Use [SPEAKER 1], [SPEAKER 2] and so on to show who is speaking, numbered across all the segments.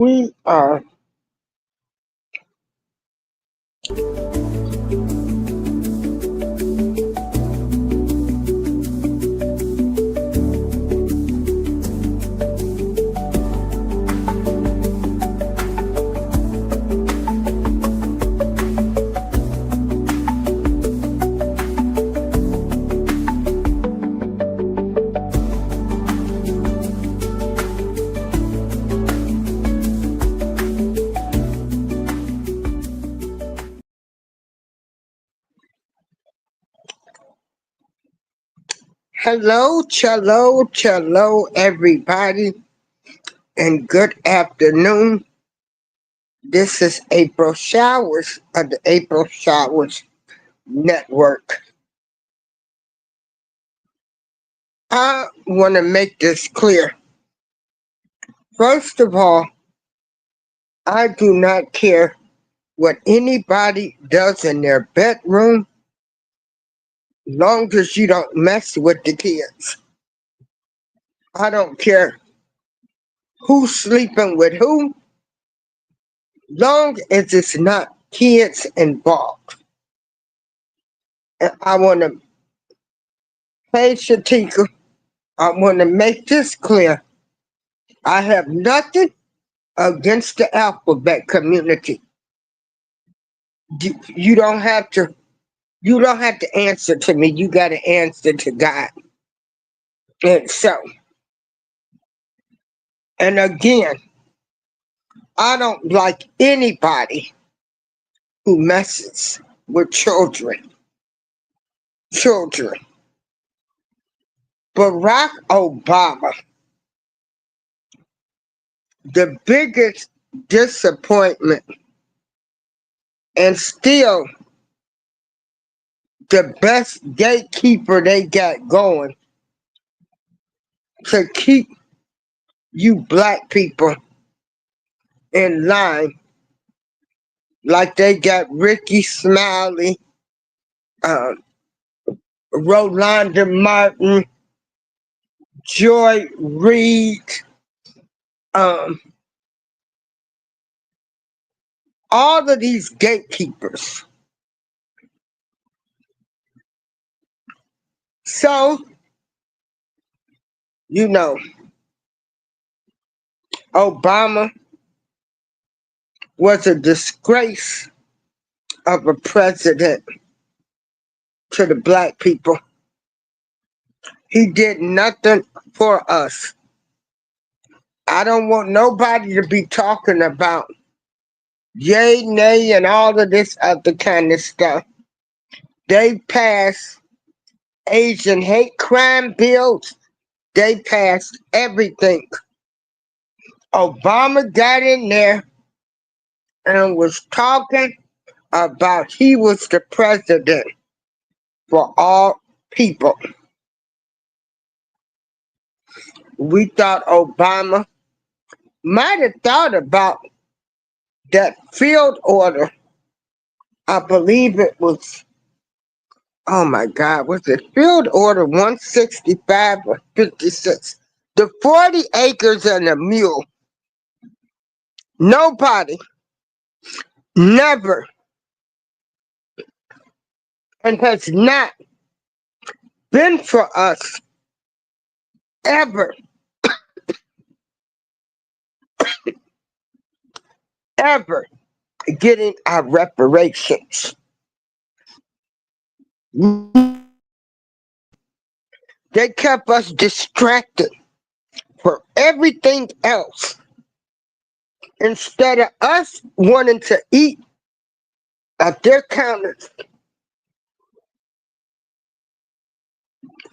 [SPEAKER 1] We are hello, everybody, and good afternoon. This is April Showers of the April Showers Network. I want to make this clear. First of all, I do not care what anybody does in their bedroom, long as you don't mess with the kids. I don't care who's sleeping with who, long as it's not kids involved. And I want to, hey Shatika, I want to make this clear. I have nothing against the alphabet community. You don't have to. You don't have to answer to me. You got to answer to God. And so, and again, I don't like anybody who messes with children. Children. Barack Obama, the biggest disappointment, and still the best gatekeeper they got going to keep you black people in line, like they got Ricky Smiley, uh, Rolanda Martin, Joy Reid, um, all of these gatekeepers. So, you know, Obama was a disgrace of a president to the black people. He did nothing for us. I don't want nobody to be talking about yay, nay, and all of this other kind of stuff. They passed Asian hate crime bills. They passed everything. Obama got in there and was talking about he was the president for all people. We thought Obama might have thought about that field order. I believe it was, oh my God, was it field order 165 or 56? The 40 acres and a mule. Nobody, never, and has not been for us ever, ever getting our reparations. They kept us distracted for everything else instead of us wanting to eat at their counters,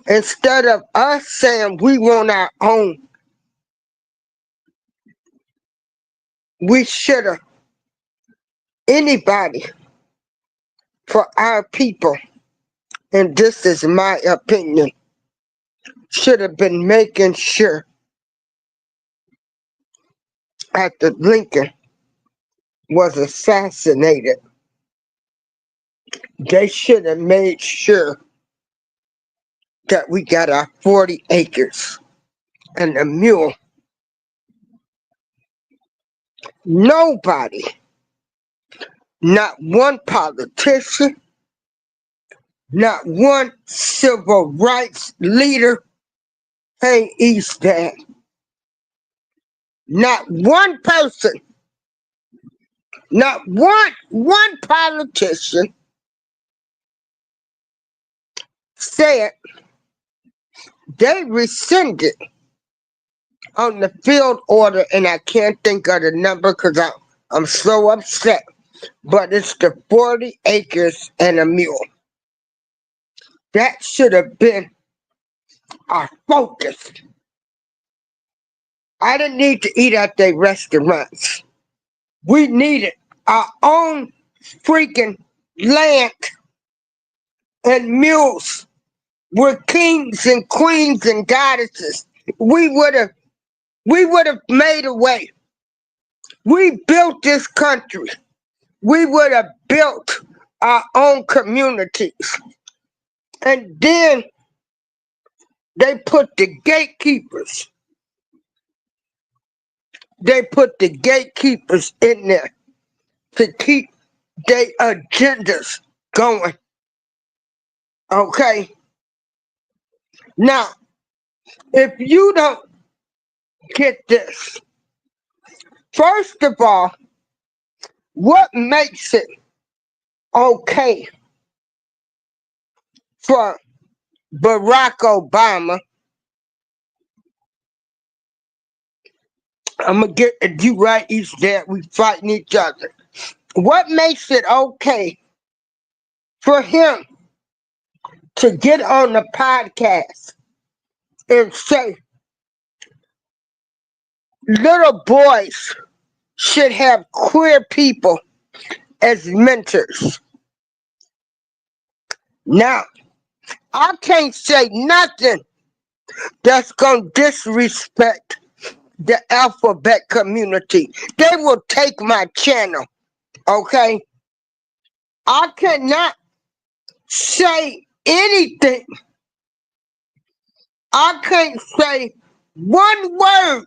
[SPEAKER 1] instead of us saying we want our own. We should have, anybody, for our people, and this is my opinion, should have been making sure after Lincoln was assassinated, they should have made sure that we got our 40 acres and a mule. Nobody, not one politician, not one civil rights leader ain't East Dad. Not one person, not one politician said they rescinded on the field order, and I can't think of the number because I'm so upset. But it's the 40 acres and a mule. That should have been our focus. I didn't need to eat at their restaurants. We needed our own freaking land and mules with kings and queens and goddesses. We would have made a way. We built this country. We would have built our own communities. And then they put the gatekeepers. They put the gatekeepers in there to keep their agendas going. Okay? Now, if you don't get this, first of all, what makes it okay for Barack Obama? I'm gonna get you right each day. We fighting each other. What makes it okay for him to get on the podcast and say little boys should have queer people as mentors? Now, I can't say nothing that's gonna disrespect the alphabet community. They will take my channel, okay? I cannot say anything. I can't say one word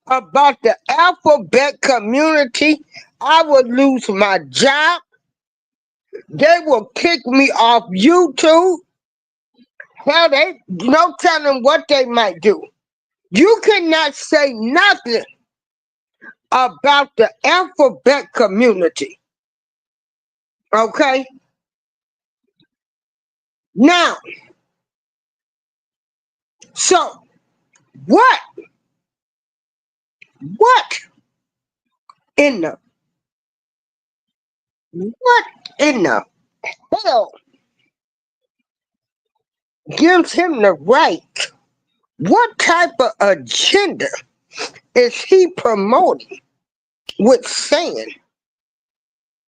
[SPEAKER 1] about the alphabet community. I would lose my job. They will kick me off YouTube. Hell, they no telling what they might do. You cannot say nothing about the alphabet community. Okay? Now, so what in the what in the hell gives him the right? What type of agenda is he promoting with saying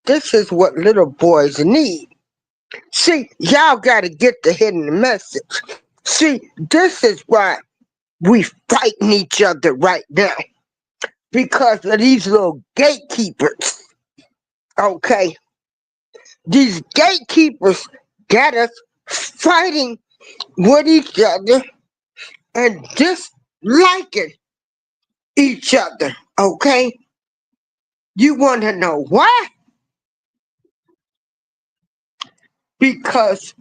[SPEAKER 1] this is what little boys need? See, y'all got to get the hidden message. See, this is why we fighting each other right now. Because of these little gatekeepers. Okay? These gatekeepers got us fighting with each other and disliking each other. Okay? You want to know why? Because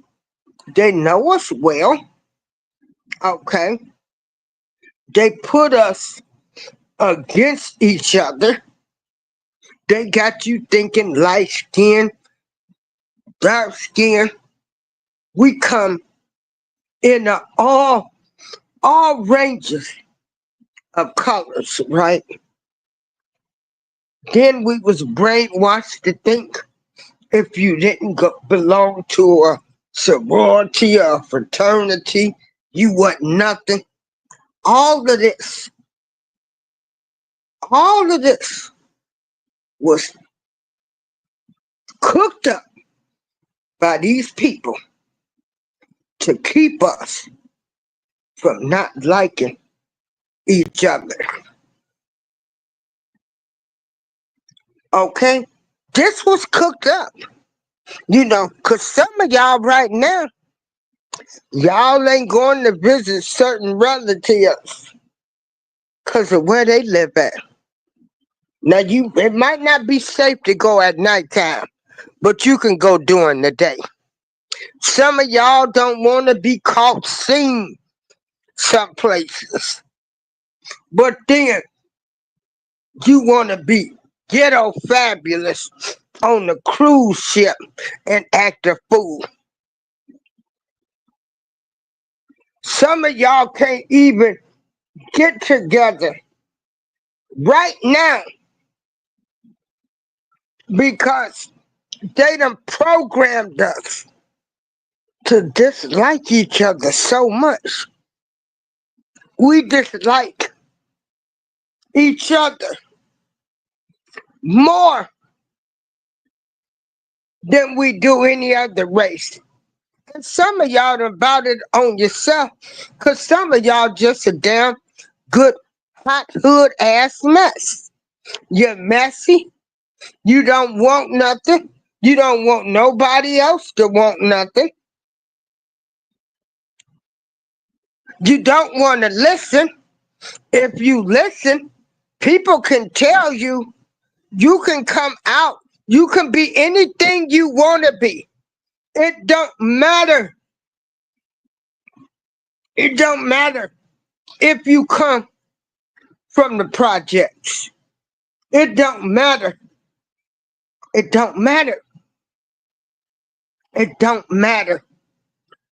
[SPEAKER 1] they know us well. Okay? They put us against each other. They got you thinking light skin, dark skin. We come in all ranges of colors, right? Then we was brainwashed to think if you didn't belong to a sorority or a fraternity, you wasn't nothing. All of this was cooked up by these people to keep us from not liking each other. Okay? This was cooked up. You know, because some of y'all right now, y'all ain't going to visit certain relatives because of where they live at. Now it might not be safe to go at nighttime, but you can go during the day. Some of y'all don't want to be caught seen some places, but then you want to be ghetto fabulous on the cruise ship and act a fool. Some of y'all can't even get together right now because they done programmed us to dislike each other so much. We dislike each other more than we do any other race. And some of y'all done about it on yourself because some of y'all just a damn good hot hood ass mess. You're messy. You don't want nothing. You don't want nobody else to want nothing. You don't want to listen. If you listen, people can tell you, you can come out. You can be anything you want to be. It don't matter. It don't matter if you come from the projects. It don't matter. It don't matter. It don't matter.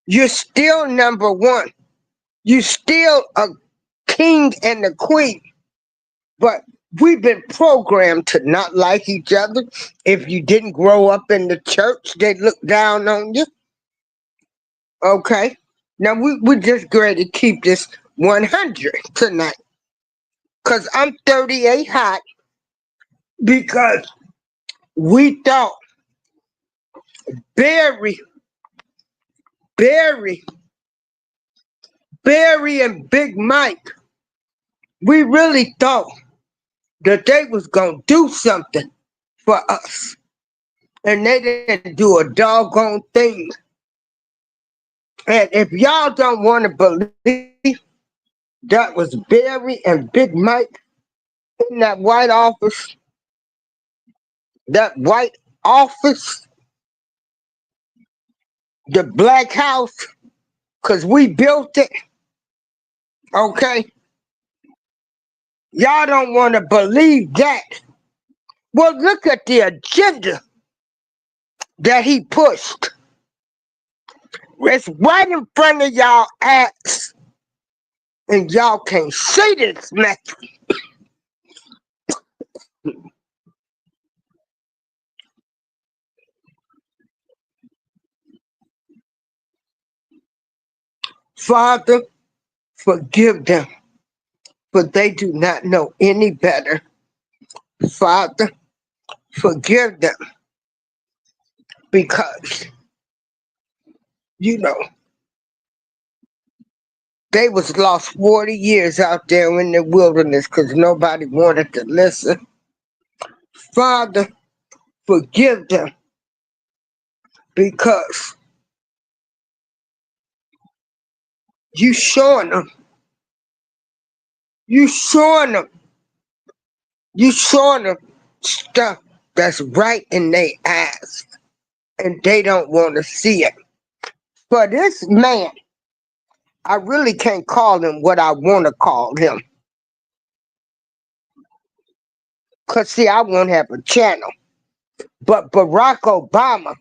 [SPEAKER 1] You're still number one. You're still a king and a queen. But we've been programmed to not like each other. If you didn't grow up in the church, they look down on you. Okay. Now we just going to keep this 100 tonight. Cause I'm 38 hot because we thought Barry, Barry, Barry and Big Mike, we really thought that they was gonna do something for us. And they didn't do a doggone thing. And if y'all don't want to believe that was Barry and Big Mike in that white office, the black house, because we built it, okay? Y'all don't want to believe that. Well, look at the agenda that he pushed. It's right in front of y'all ass, and y'all can't see this mess. Father, forgive them, for they do not know any better. Father, forgive them, because, you know, they was lost 40 years out there in the wilderness because nobody wanted to listen. Father, forgive them, because you showing them, you showing them, you showing them stuff that's right in their eyes, and they don't want to see it. For this man, I really can't call him what I want to call him. Because, see, I won't have a channel. But Barack Obama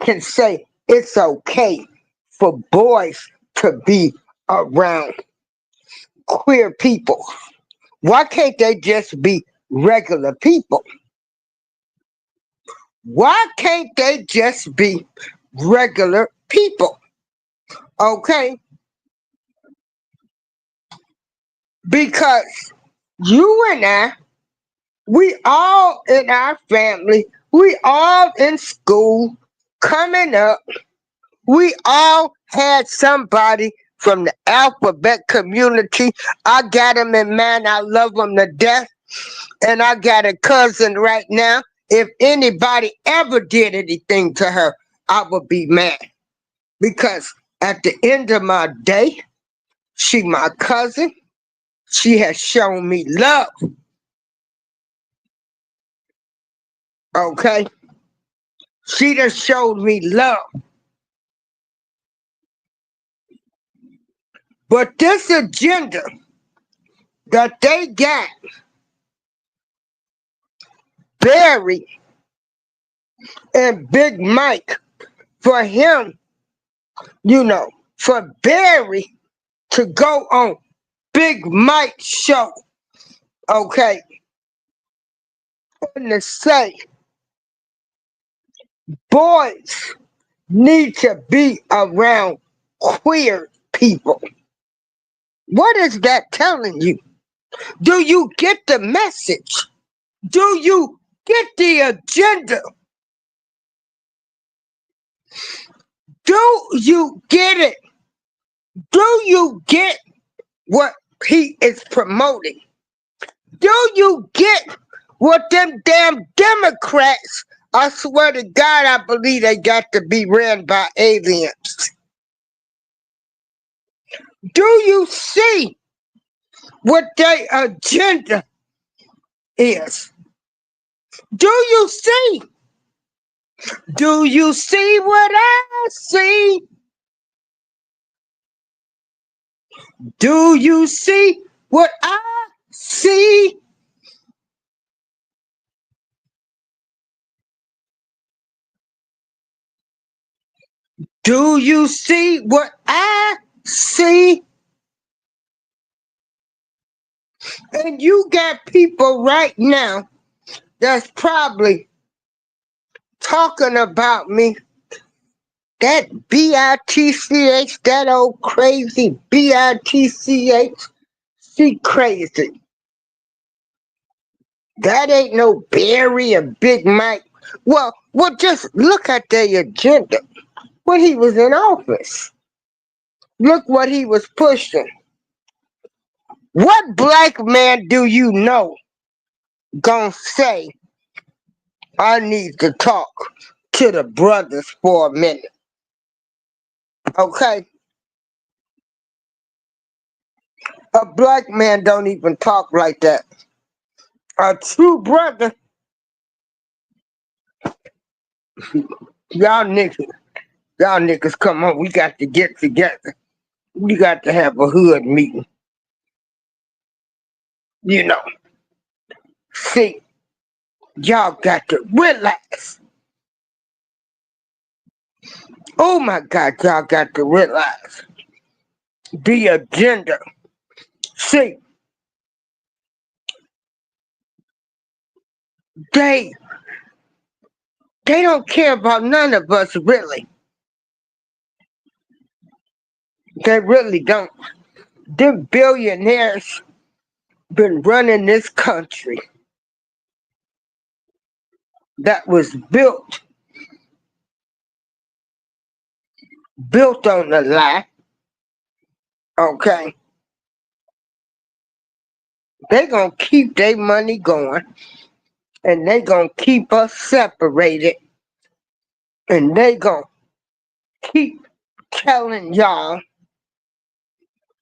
[SPEAKER 1] can say it's okay for boys to be around queer people. Why can't they just be regular people? Why can't they just be regular people? Okay? Because you and I, we all in our family, we all in school, coming up, we all had somebody from the alphabet community. I got him in mind. I love him to death. And I got a cousin right now. If anybody ever did anything to her, I would be mad. Because at the end of my day, she my cousin. She has shown me love. Okay? She just showed me love. But this agenda that they got Barry and Big Mike, for him, for Barry to go on Big Mike's show, okay, and to say boys need to be around queer people. What is that telling you? Do you get the message? Do you get the agenda? Do you get it? Do you get what he is promoting? Do you get what them damn Democrats, I swear to God, I believe they got to be ran by aliens. Do you see what their agenda is? Do you see? Do you see what I see? Do you see what I see? Do you see what I see? And you got people right now that's probably talking about me. That BITCH, that old crazy BITCH, she crazy. That ain't no Barry or Big Mike. Well, just look at their agenda when he was in office. Look what he was pushing. What black man do you know gonna say, I need to talk to the brothers for a minute? Okay? A black man don't even talk like that. A true brother, y'all niggas come on, we got to get together. We got to have a hood meeting. You know. See, y'all got to relax. Oh my God, y'all got to realize the agenda. See, they don't care about none of us really. They really don't. Them billionaires been running this country that was built on a lie. Okay, they gonna keep their money going, and they gonna keep us separated, and they gonna keep telling y'all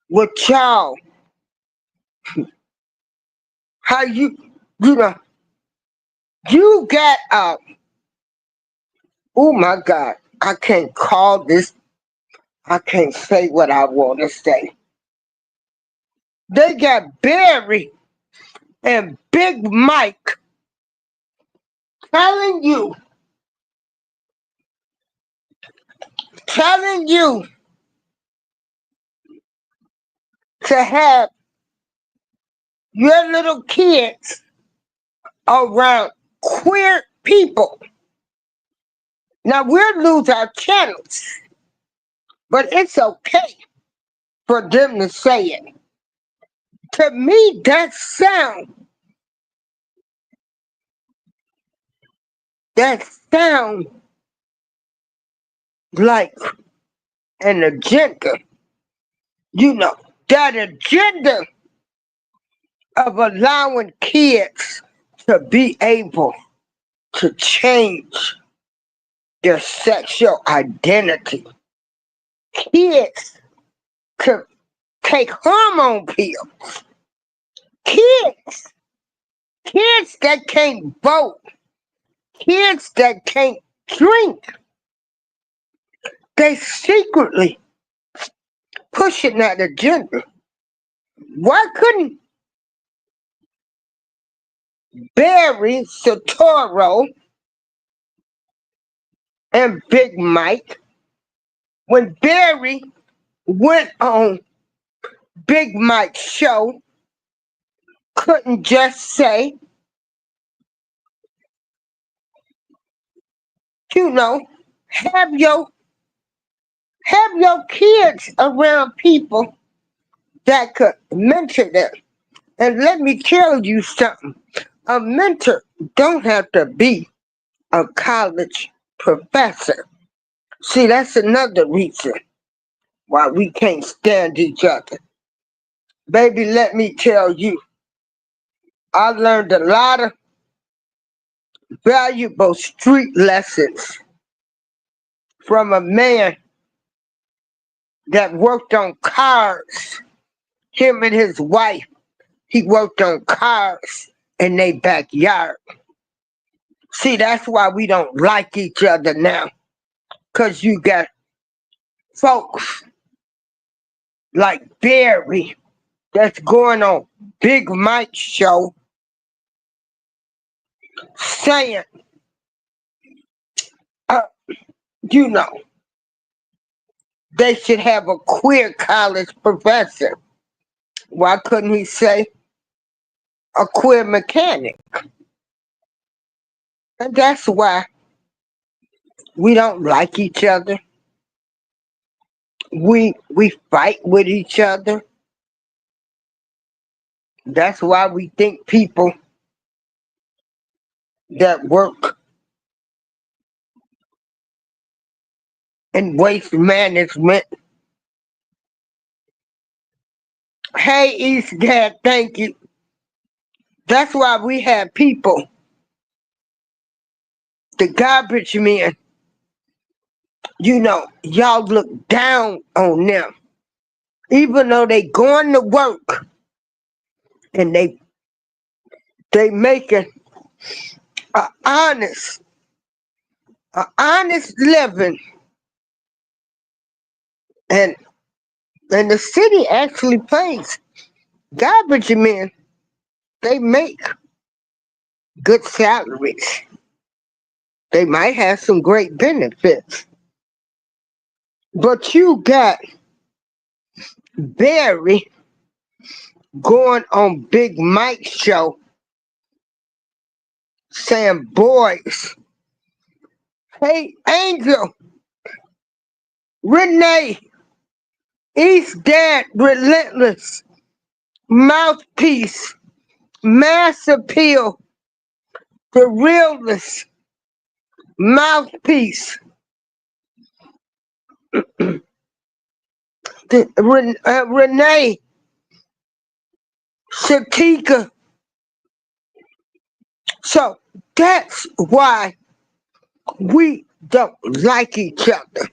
[SPEAKER 1] what y'all, how you know, you got oh my God, I can't call this, I can't say what I want to say. They got Barry and Big Mike telling you to have your little kids around queer people. Now we'll lose our channels, but it's okay for them to say it. To me, that sound like an agenda. You know, that agenda of allowing kids to be able to change their sexual identity. Kids could take hormone pills. Kids that can't vote Kids that can't drink, they secretly pushing that agenda. Why couldn't Barry Soetoro and Big Mike, when Barry went on Big Mike's show, couldn't just say, you know, have your have your kids around people that could mentor them. And let me tell you something. A mentor don't have to be a college professor. See, that's another reason why we can't stand each other. Baby, let me tell you, I learned a lot of valuable street lessons from a man that worked on cars. Him and his wife, he worked on cars in their backyard. See, that's why we don't like each other now. Because you got folks like Barry that's going on Big Mike's show saying, uh, you know, they should have a queer college professor. Why couldn't he say a queer mechanic? And that's why we don't like each other. We fight with each other. That's why we think people that work in waste management. Hey, East Dad, thank you. That's why we have people, the garbage men, you know, y'all look down on them. Even though they going to work and they making a honest living, and the city actually pays garbage men. They make good salaries. They might have some great benefits. But you got Barry going on Big Mike's show saying, boys, hey, Angel, Renee, East Dad, Relentless, Mouthpiece, Mass Appeal, The Realness, Mouthpiece, Renee, Shatika. So that's why we don't like each other.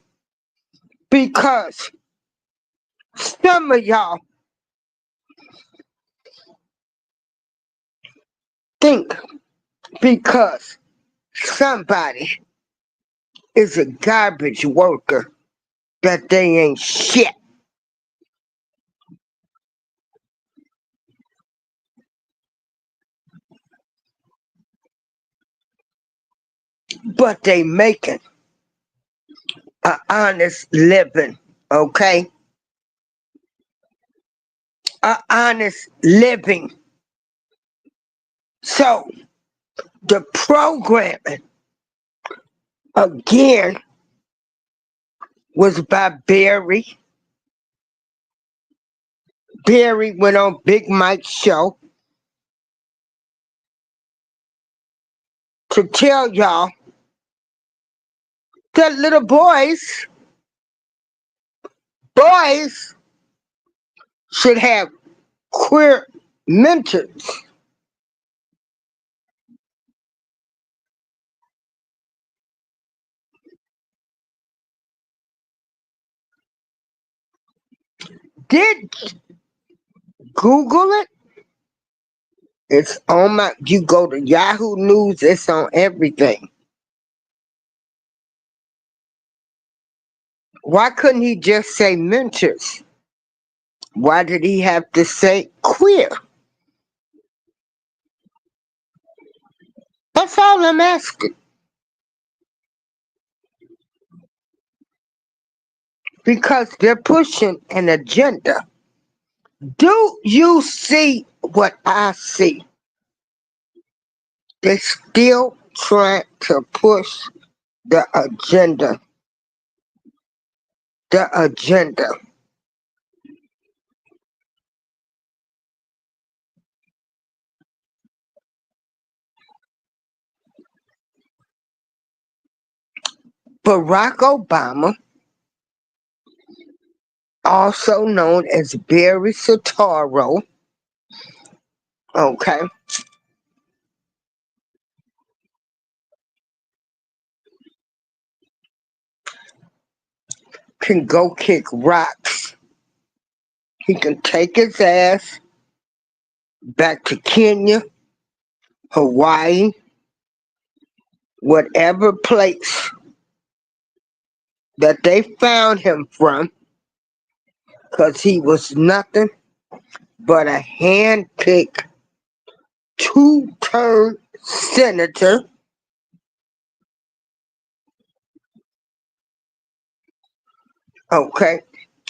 [SPEAKER 1] Because some of y'all think because somebody is a garbage worker that they ain't shit. But they making an honest living, okay? An honest living. So the programming again was by Barry. Barry went on Big Mike's show to tell y'all that little boys should have queer mentors. Did Google it? It's on my, you go to Yahoo News, it's on everything. Why couldn't he just say mentors? Why did he have to say queer? That's all I'm asking. Because they're pushing an agenda. Do you see what I see? They're still trying to push the agenda. The agenda. Barack Obama, also known as Barry Soetoro, okay, can go kick rocks. He can take his ass back to Kenya, Hawaii, whatever place that they found him from, because he was nothing but a hand-picked two-term senator. Okay,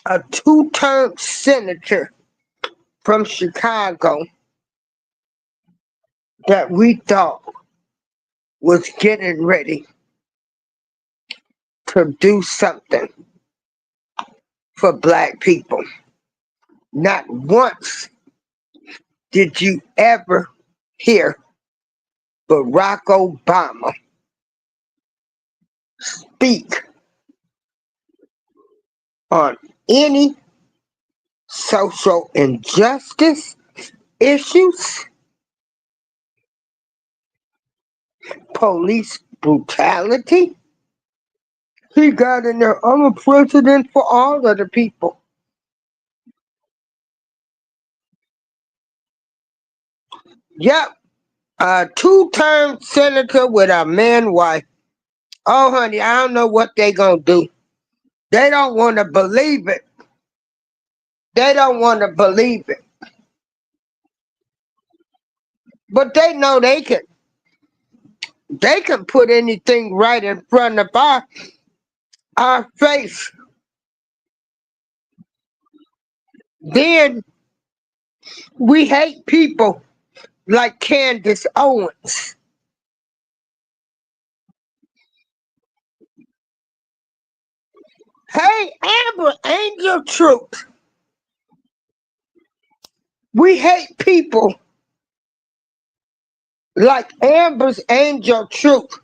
[SPEAKER 1] a two-term senator from Chicago that we thought was getting ready to do something for black people. Not once did you ever hear Barack Obama speak on any social injustice issues, police brutality. He got in there, I'm a president for all of the people. Yep, a two-term senator with a man wife. Oh, honey, I don't know what they gonna do. They don't want to believe it. They don't want to believe it. But they know they can put anything right in front of our face. Then we hate people like Candace Owens. Hey, Amber Angel Truth. We hate people like Amber's Angel Truth.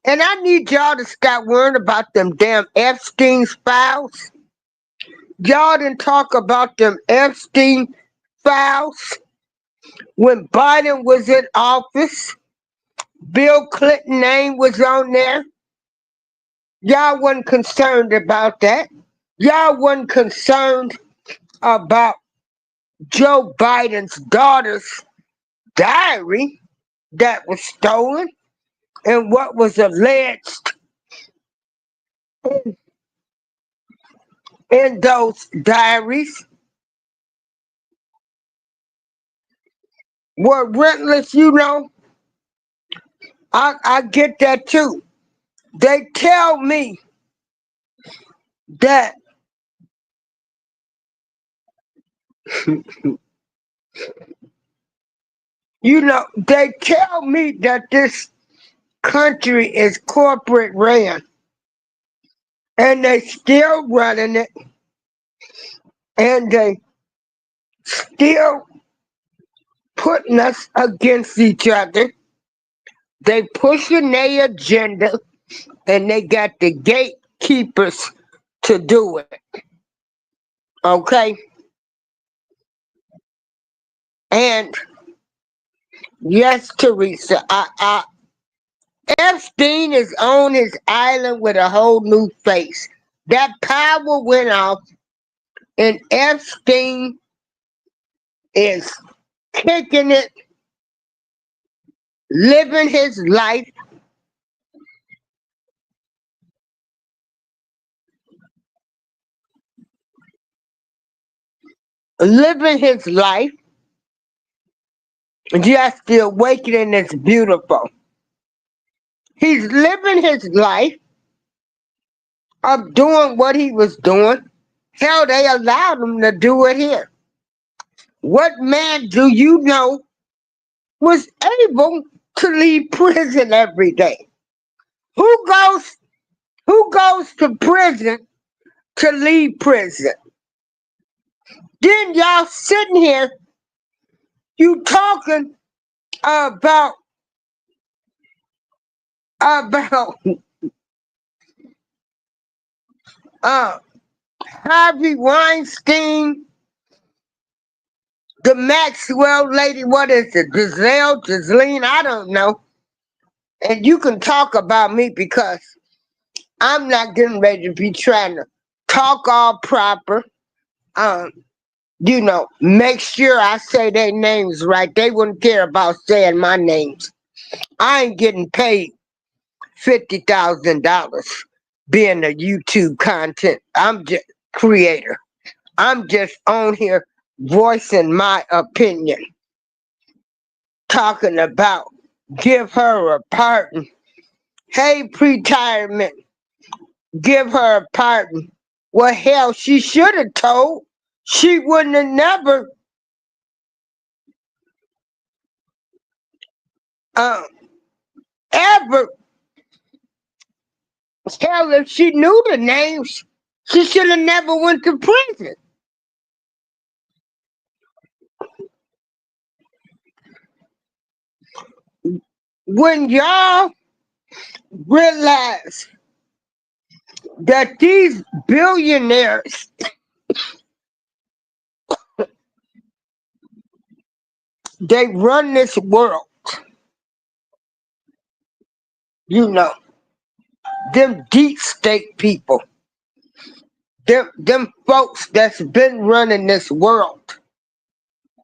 [SPEAKER 1] And I need y'all to stop worrying about them damn Epstein's files. Y'all didn't talk about them Epstein files when Biden was in office. Bill Clinton name was on there. Y'all wasn't concerned about that. Y'all wasn't concerned about Joe Biden's daughter's diary that was stolen and what was alleged in those diaries were rentless, you know. I get that too. They tell me that they tell me that this country is corporate ran and they still running it and they still putting us against each other. They pushing their agenda and they got the gatekeepers to do it. Okay? And yes, Teresa, Epstein is on his island with a whole new face. That power went off, and Epstein is kicking it living his life, living his life. Just the awakening is beautiful. He's living his life of doing what he was doing. Hell, they allowed him to do it here. What man do you know was able to leave prison every day? Who goes to prison to leave prison? Then y'all sitting here, you talking about about uh Harvey Weinstein, the Maxwell lady, what is it? Ghislaine, I don't know. And you can talk about me because I'm not getting ready to be trying to talk all proper. Um, make sure I say their names right. They wouldn't care about saying my names. I ain't getting paid $50,000 being a YouTube content. I'm just creator. I'm just on here voicing my opinion, talking about give her a pardon. Hey, pre-retirement, give her a pardon. Well, hell, she should have told. She wouldn't have never uh, ever. Hell, if she knew the names, she should have never went to prison. When y'all realize that these billionaires, they run this world, them deep state people, them folks that's been running this world.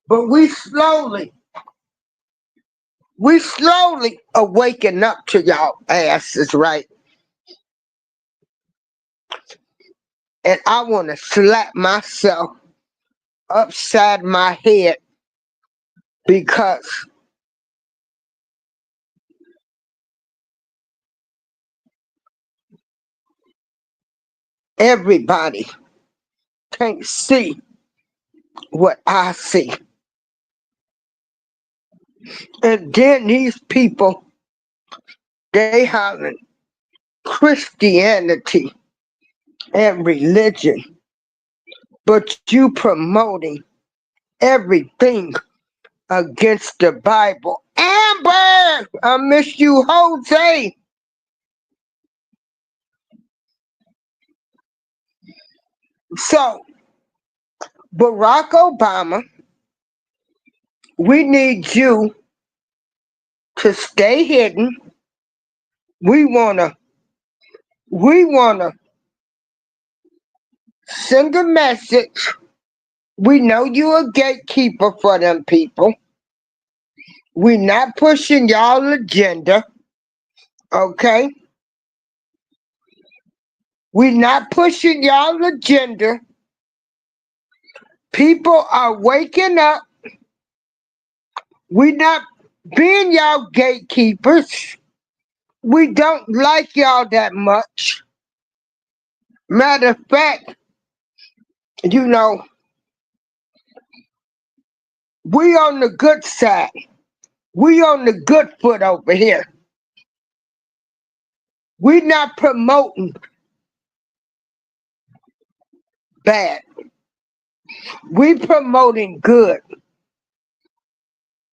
[SPEAKER 1] But we slowly awaken up to y'all asses, right? And I want to slap myself upside my head because everybody can't see what I see. And then these people, they hollering Christianity and religion, but you promoting everything against the Bible. Amber, I miss you, Jose. So, Barack Obama, we need you to stay hidden. We wanna send a message. We know you a gatekeeper for them people. We not pushing y'all agenda, okay? We not pushing y'all agenda. People are waking up. We not being y'all gatekeepers. We don't like y'all that much. Matter of fact, you know, we on the good side. We on the good foot over here. We not promoting bad. We promoting good.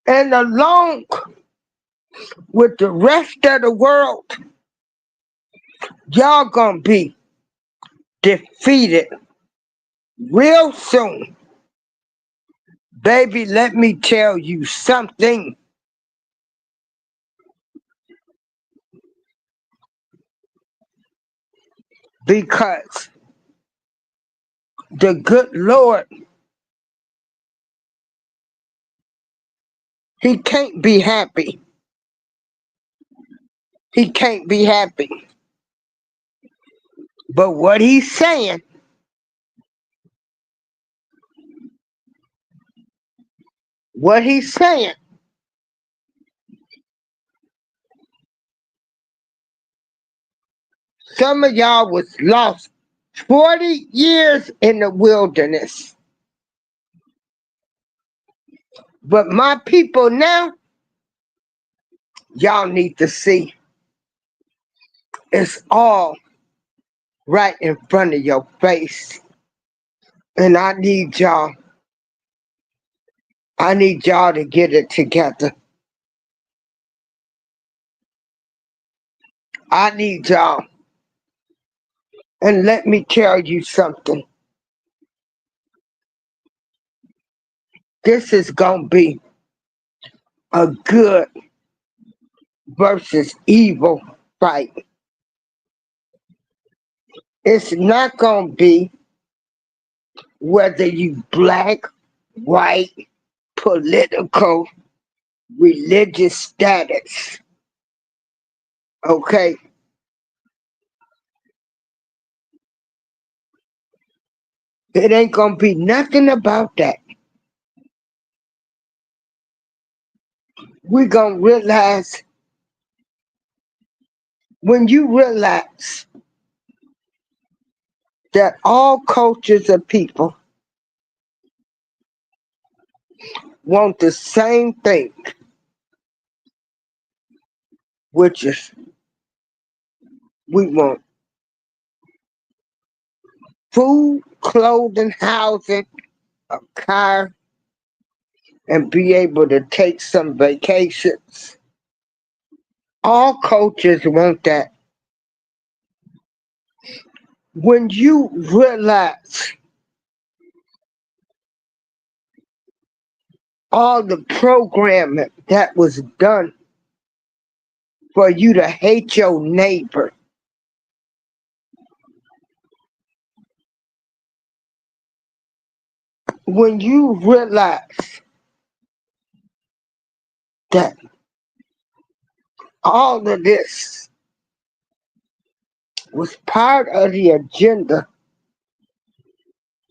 [SPEAKER 1] And along with the rest of the world, y'all gonna be defeated real soon. Baby, let me tell you something. Because the good Lord, he can't be happy He can't be happy. But what he's saying, what he's saying, some of y'all was lost 40 years in the wilderness. But my people now, y'all need to see it's all right in front of your face. And I need y'all to get it together. I need y'all. And let me tell you something. This is going to be a good versus evil fight. It's not going to be whether you black, white, political, religious status. Okay? It ain't going to be nothing about that. We're going to realize when you realize that all cultures of people want the same thing, which is we want food, clothing, housing, a car, and be able to take some vacations. All cultures want that. When you realize all the programming that was done for you to hate your neighbor, when you realize that all of this was part of the agenda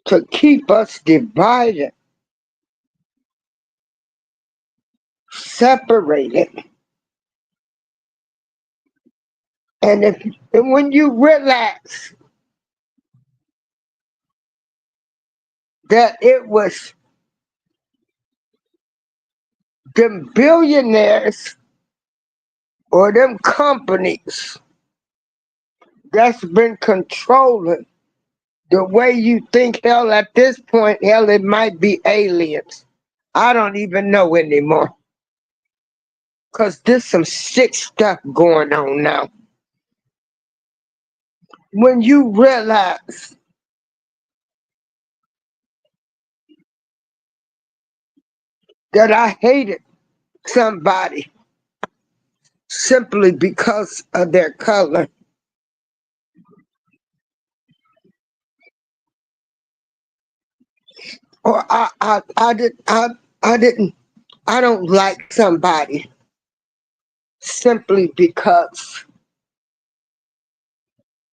[SPEAKER 1] to keep us divided, separated. And when you realize that it was them billionaires or them companies that's been controlling the way you think, hell, at this point, hell, it might be aliens. I don't even know anymore. Because there's some sick stuff going on now. When you realize that I hated somebody simply because of their color, or I don't like somebody simply because,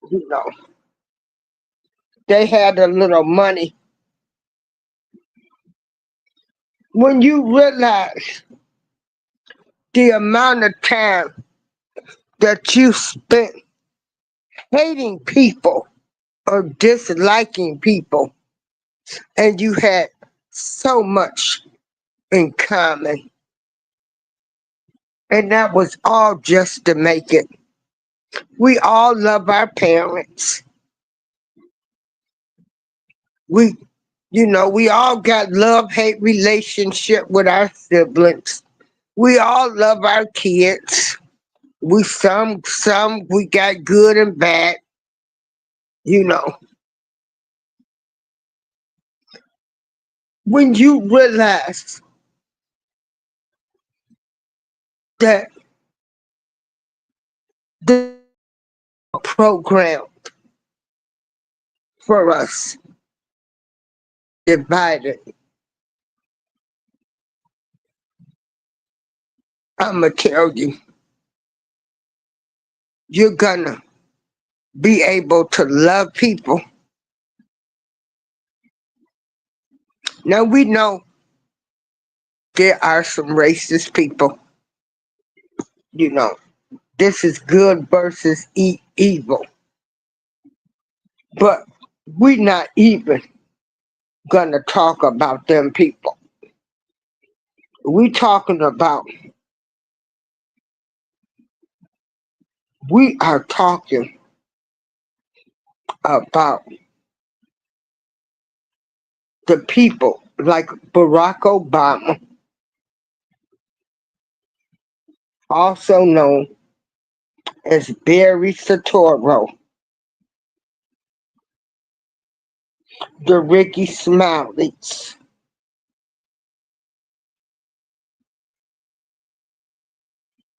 [SPEAKER 1] you know, they had a little money. When you realize the amount of time that you spent hating people or disliking people, and you had so much in common, and that was all just to make it. We all love our parents. We, we all got love-hate relationship with our siblings. We all love our kids. We some we got good and bad, you know. When you realize that the program for us divided, I'ma tell you, you're gonna be able to love people. Now we know there are some racist people. You know, this is good versus evil. But we're not even gonna talk about them people. We talking about, we are talking about the people like Barack Obama, also known as Barry Soetoro, the Ricky Smileys,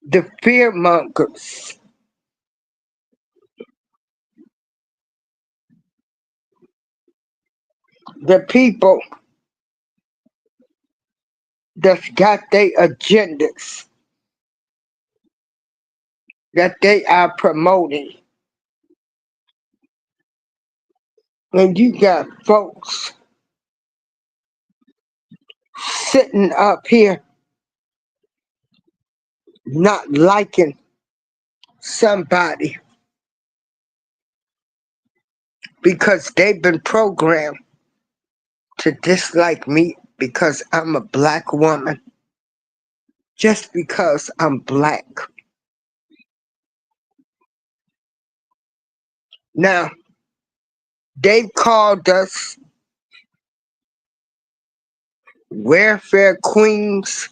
[SPEAKER 1] the fearmongers, the people that's got their agendas that they are promoting. And you got folks sitting up here not liking somebody because they've been programmed to dislike me because I'm a black woman, just because I'm black. Now, they've called us welfare queens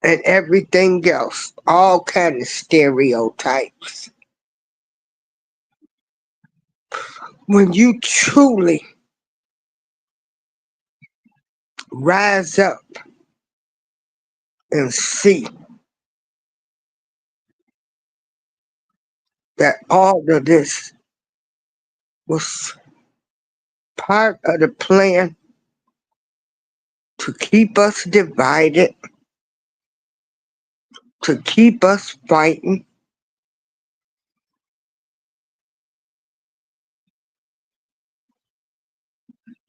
[SPEAKER 1] and everything else, all kind of stereotypes. When you truly rise up and see that all of this was part of the plan to keep us divided, to keep us fighting,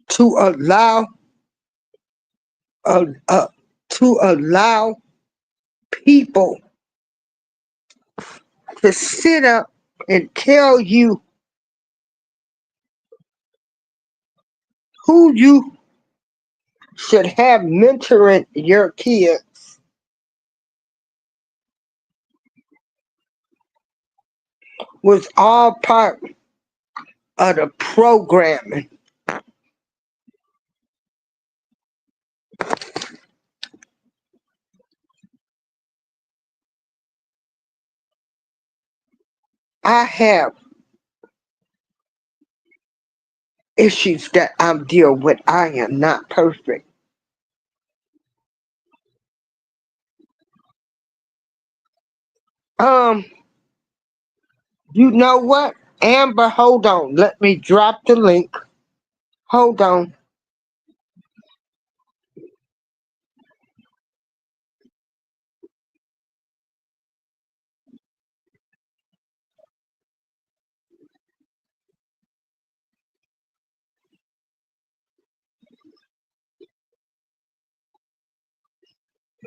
[SPEAKER 1] to allow uh, uh, to allow people to sit up and tell you who you should have mentoring your kids was all part of the programming. I have issues that I'm dealing with. I am not perfect. Um, you know what? Amber, hold on. Let me drop the link. Hold on.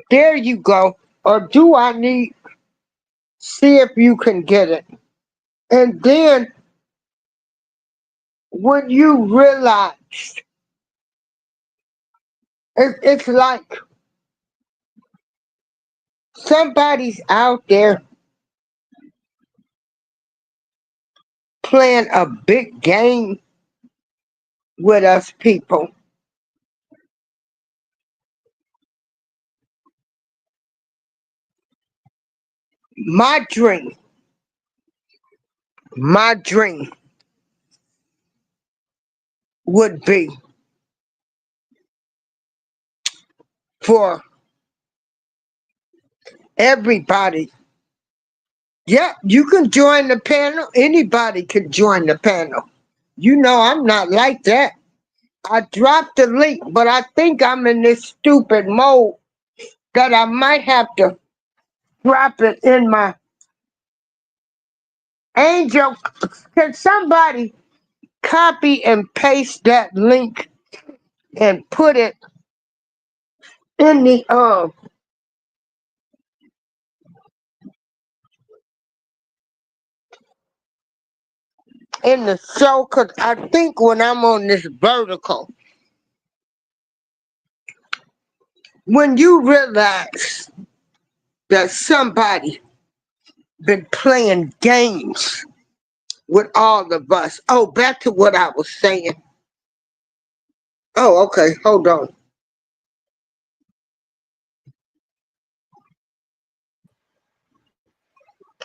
[SPEAKER 1] There you go. Or do I need, see if you can get it. And then when you realize it's like somebody's out there playing a big game with us people. My dream, my dream would be for everybody. Yeah, you can join the panel. Anybody can join the panel. You know, I'm not like that. I dropped the link, but I think I'm in this stupid mode that I might have to drop it in my Angel, can somebody copy and paste that link and put it in the show? Cause I think when I'm on this vertical, when you realize that somebody been playing games with all of us. Oh, back to what I was saying. Oh, okay, hold on.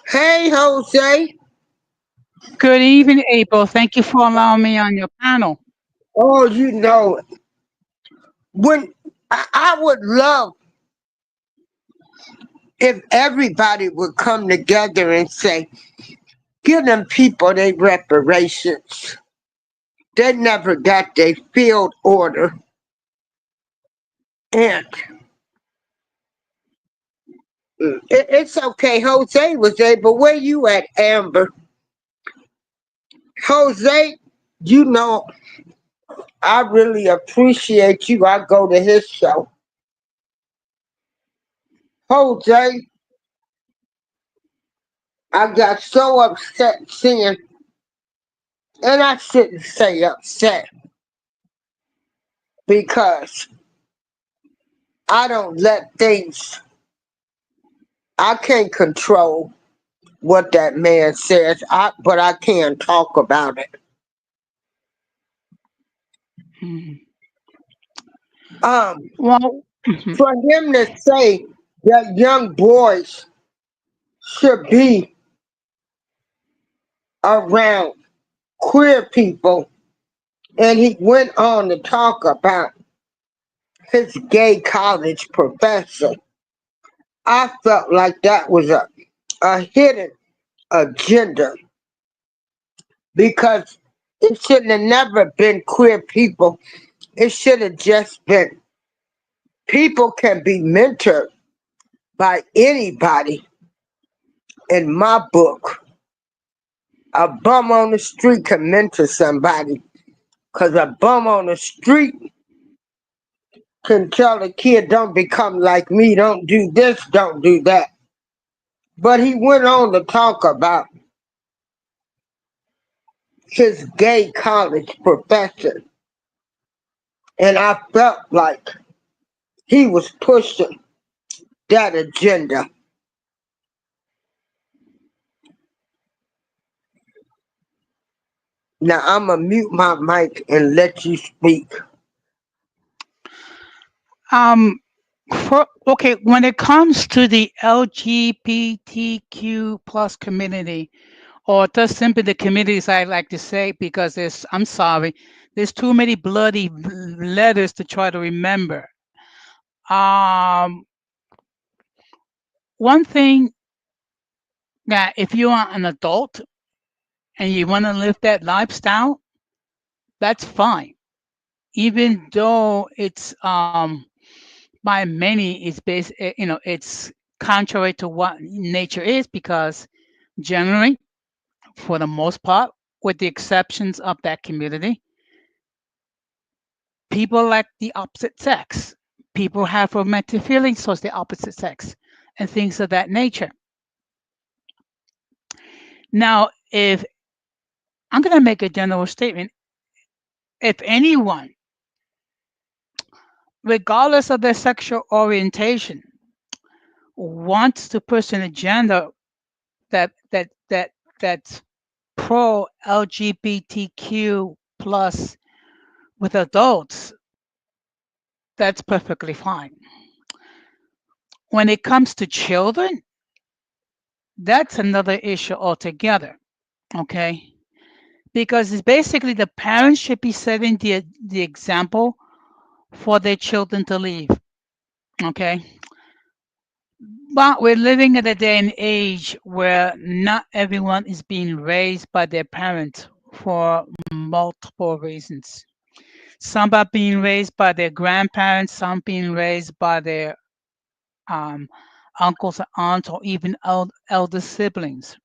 [SPEAKER 1] Hey, Jose.
[SPEAKER 2] Good evening, April. Thank you for allowing me on your panel.
[SPEAKER 1] Oh, when I would love if everybody would come together and say, give them people their reparations. They never got their field order. And it's okay. Jose was able. Where you at, Amber? Jose, you know, I really appreciate you. I go to his show. Jose, I got so upset seeing, and I shouldn't say upset because I don't let things, I can't control what that man says, but I can talk about it.
[SPEAKER 2] Mhm.
[SPEAKER 1] Um,
[SPEAKER 2] Well, mhm.
[SPEAKER 1] for him to say that young boys should be around queer people, and he went on to talk about his gay college professor. I felt like that was a hidden agenda because it shouldn't have never been queer people. It should have just been people can be mentored by anybody in my book. A bum on the street can mentor somebody because a bum on the street can tell a kid, don't become like me, don't do this, don't do that. But he went on to talk about his gay college professor, and I felt like he was pushing that agenda. Now I'm gonna mute my mic and let you speak.
[SPEAKER 2] um, okay, when it comes to the LGBTQ plus community, or just simply the communities, I like to say, because I'm sorry, there's too many bloody letters to try to remember. Um, One thing that if you are an adult and you want to live that lifestyle, that's fine. Even though it's by many it's it's contrary to what nature is, because generally, for the most part, with the exceptions of that community, people like the opposite sex. People have romantic feelings towards the opposite sex and things of that nature. Now, if I'm going to make a general statement, if anyone, regardless of their sexual orientation, wants to push an agenda that that that that's pro LGBTQ plus with adults, that's perfectly fine. When it comes to children, that's another issue altogether. Okay, because it's basically the parents should be setting the example for their children to leave. Okay, but we're living in a day and age where not everyone is being raised by their parents for multiple reasons. Some are being raised by their grandparents, some being raised by their um, uncles and aunts, or even elder siblings.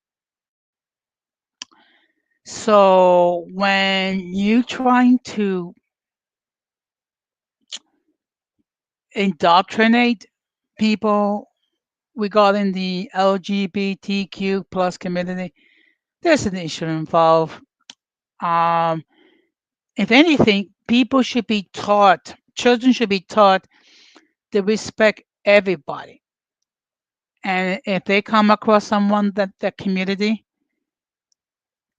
[SPEAKER 2] So when you trying to indoctrinate people regarding the LGBTQ plus community, there's an issue involved. Um, if anything, people should be taught, children should be taught to respect everybody. And if they come across someone that community,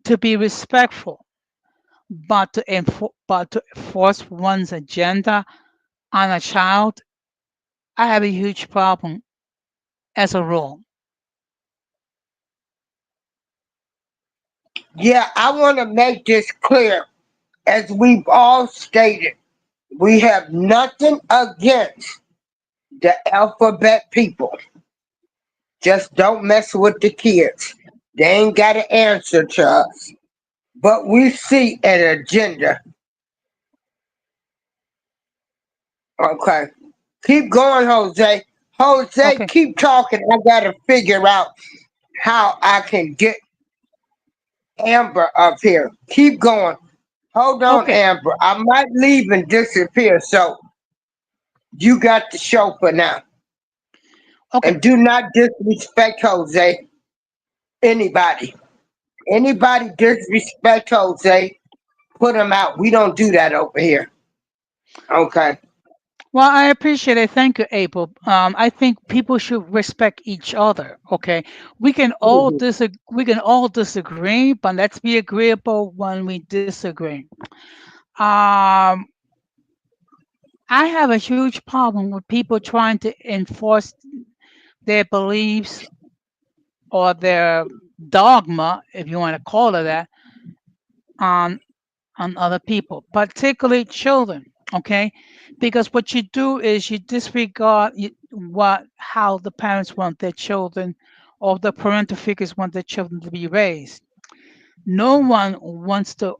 [SPEAKER 2] to be respectful, but to force one's agenda on a child, I have a huge problem as a rule.
[SPEAKER 1] Yeah, I want to make this clear. As we've all stated, we have nothing against the alphabet people. Just don't mess with the kids. They ain't got an answer to us. But we see an agenda. Okay. Keep going, Jose. Jose,
[SPEAKER 2] Okay,
[SPEAKER 1] keep talking. I gotta figure out how I can get Amber up here. Keep going. Hold on,
[SPEAKER 2] okay,
[SPEAKER 1] Amber. I might leave and disappear, so you got the show for now.
[SPEAKER 2] okay.
[SPEAKER 1] And do not disrespect Jose. Anybody. Anybody disrespect Jose, put him out. We don't do that over here. Okay.
[SPEAKER 2] Well, I appreciate it. Thank you, April. I think people should respect each other. Okay,
[SPEAKER 1] Mhm.
[SPEAKER 2] we can all disagree, but let's be agreeable when we disagree. Um, I have a huge problem with people trying to enforce their beliefs or their dogma, if you want to call it that, on other people, particularly children. Okay, because what you do is you disregard what how the parents want their children, or the parental figures want their children to be raised. No one wants to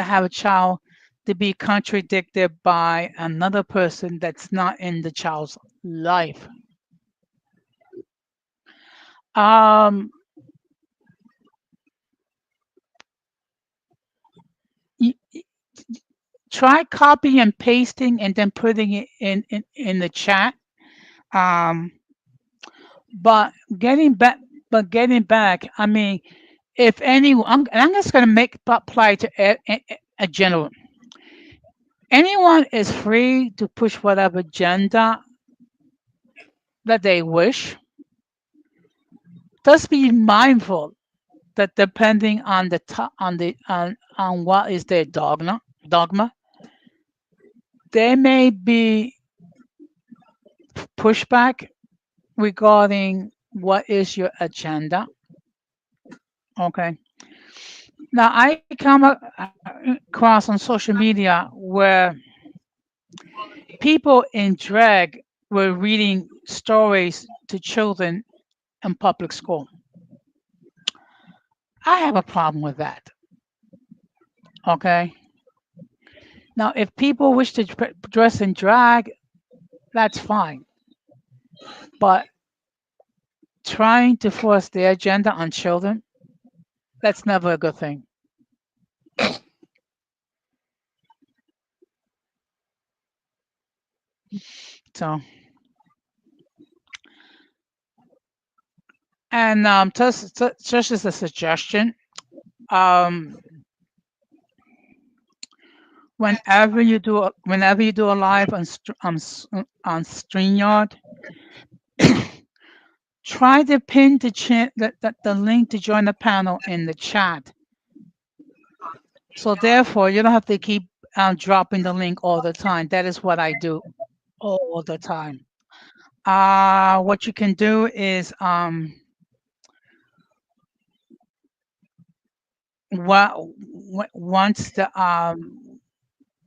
[SPEAKER 2] have a child to be contradicted by another person that's not in the child's life. Um, y- y- Try copying and pasting and then putting it in the chat. Um, but getting back, I mean, if anyone, I'm just going to make apply to a general. Anyone is free to push whatever agenda that they wish. Just be mindful that depending on on what is their dogma, there may be pushback regarding what is your agenda. Okay. Now I come across on social media where people in drag were reading stories to children in public school. I have a problem with that. Okay. Now, if people wish to dress in drag, that's fine. But trying to force their agenda on children, that's never a good thing. So, and just as a suggestion, um, whenever you do a live on StreamYard, try to pin the link to join the panel in the chat. So therefore, you don't have to keep dropping the link all the time. That is what I do all the time. What you can do is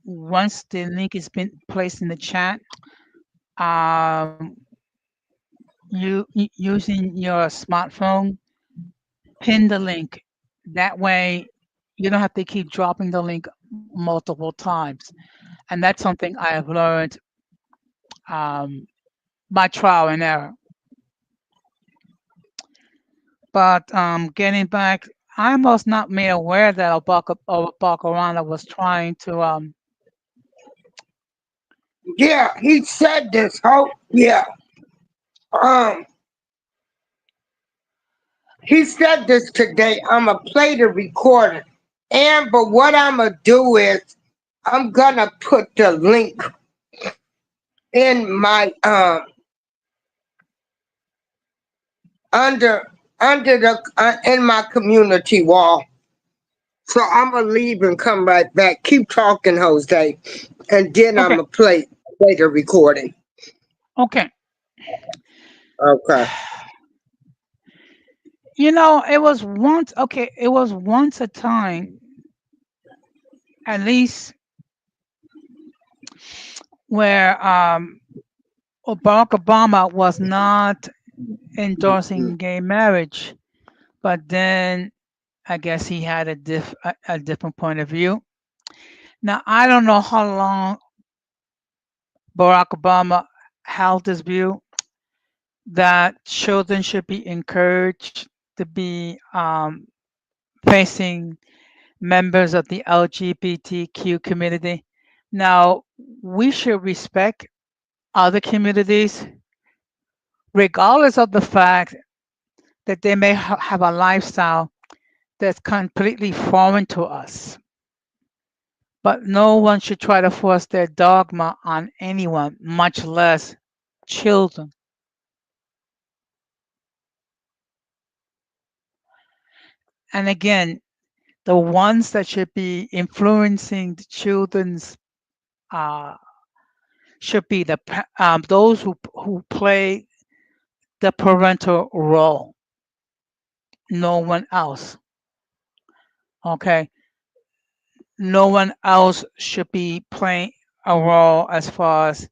[SPEAKER 2] once the link has been placed in the chat, um, using your smartphone, pin the link. That way, you don't have to keep dropping the link multiple times. And that's something I have learned um, by trial and error. But getting back, I was not made aware that Barack Obama was trying to
[SPEAKER 1] Yeah, he said this whole yeah. Um, he said this today. I'ma play the recording. And but what I'ma do is I'm gonna put the link in my under under the in my community wall. So I'm gonna leave and come right back. Keep talking, Jose, and then I'm
[SPEAKER 2] okay,
[SPEAKER 1] gonna play the recording.
[SPEAKER 2] okay.
[SPEAKER 1] Okay.
[SPEAKER 2] You know, it was once a time, at least, where Barack Obama was not endorsing gay marriage, but then I guess he had a different point of view. Now I don't know how long Barack Obama held this view that children should be encouraged to be facing members of the LGBTQ community. Now, we should respect other communities, regardless of the fact that they may have a lifestyle that's completely foreign to us. But no one should try to force their dogma on anyone, much less children. And again, the ones that should be influencing the children's uh, should be those who play the parental role, no one else. Okay, no one else should be playing a role as far as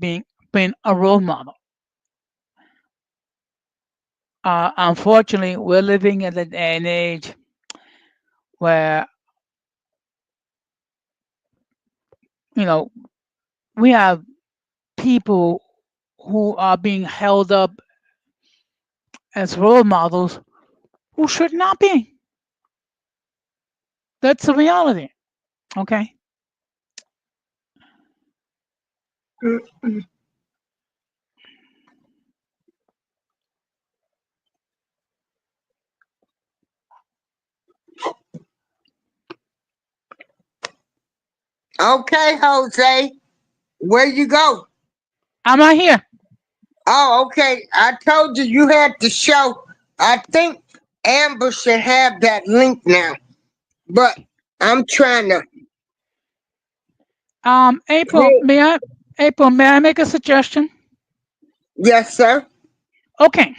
[SPEAKER 2] being a role model. Unfortunately, we're living in an age where you know we have people who are being held up as role models who should not be. That's the reality. Okay.
[SPEAKER 1] Okay, Jose. Where you go?
[SPEAKER 2] I'm not here.
[SPEAKER 1] Oh, okay. I told you you had to show. I think Amber should have that link now, but I'm trying to.
[SPEAKER 2] April, may I make a suggestion?
[SPEAKER 1] Yes, sir.
[SPEAKER 2] Okay.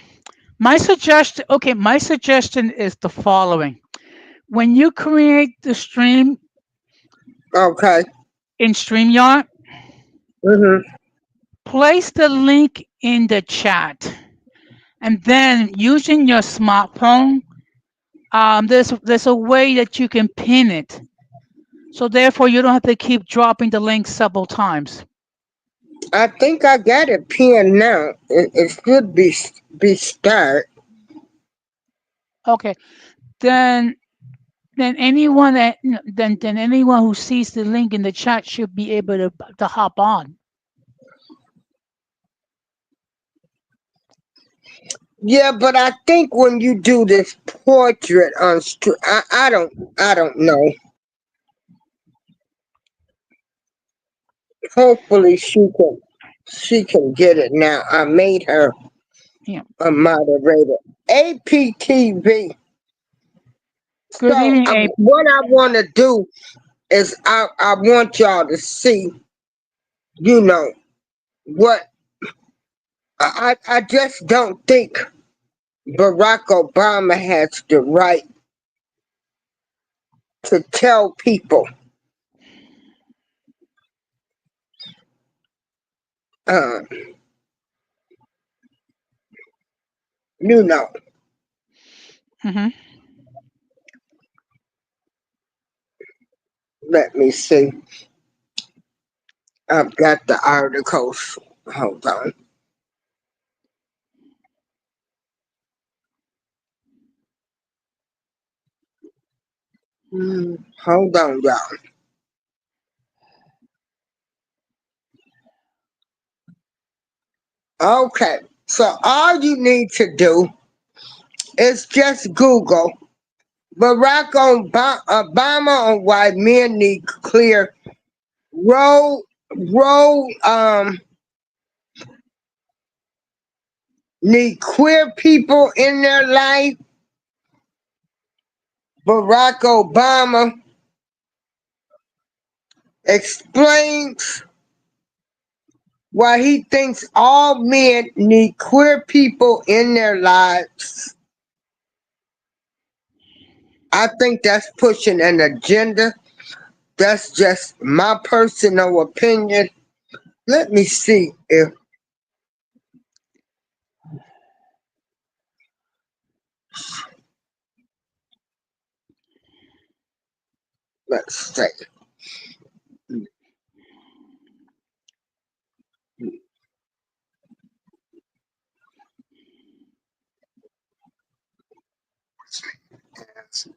[SPEAKER 2] My suggestion is the following. When you create the stream
[SPEAKER 1] Okay.
[SPEAKER 2] in StreamYard,
[SPEAKER 1] Mm-hmm.
[SPEAKER 2] place the link in the chat. And then using your smartphone, there's a way that you can pin it. So therefore you don't have to keep dropping the link several times.
[SPEAKER 1] I think I got it pinned now. It should be start.
[SPEAKER 2] Okay. Then anyone then anyone who sees the link in the chat should be able to hop on.
[SPEAKER 1] Yeah, but I think when you do this portrait on I don't know. Hopefully she can get it now. I made her
[SPEAKER 2] Yeah.
[SPEAKER 1] a moderator. APTV.
[SPEAKER 2] Good
[SPEAKER 1] So
[SPEAKER 2] evening, Abe.
[SPEAKER 1] what I want to do is I want y'all to see, you know, what I just don't think Barack Obama has the right to tell people, uh, you know,
[SPEAKER 2] Hmm.
[SPEAKER 1] let me see. I've got the articles. Hold on. Hold on, y'all. Okay, so all you need to do is just Google Barack Obama on why men need clear road, road, need queer people in their life. Barack Obama explains why he thinks all men need queer people in their lives. I think that's pushing an agenda. That's just my personal opinion. Let me see if, let's see.
[SPEAKER 3] Is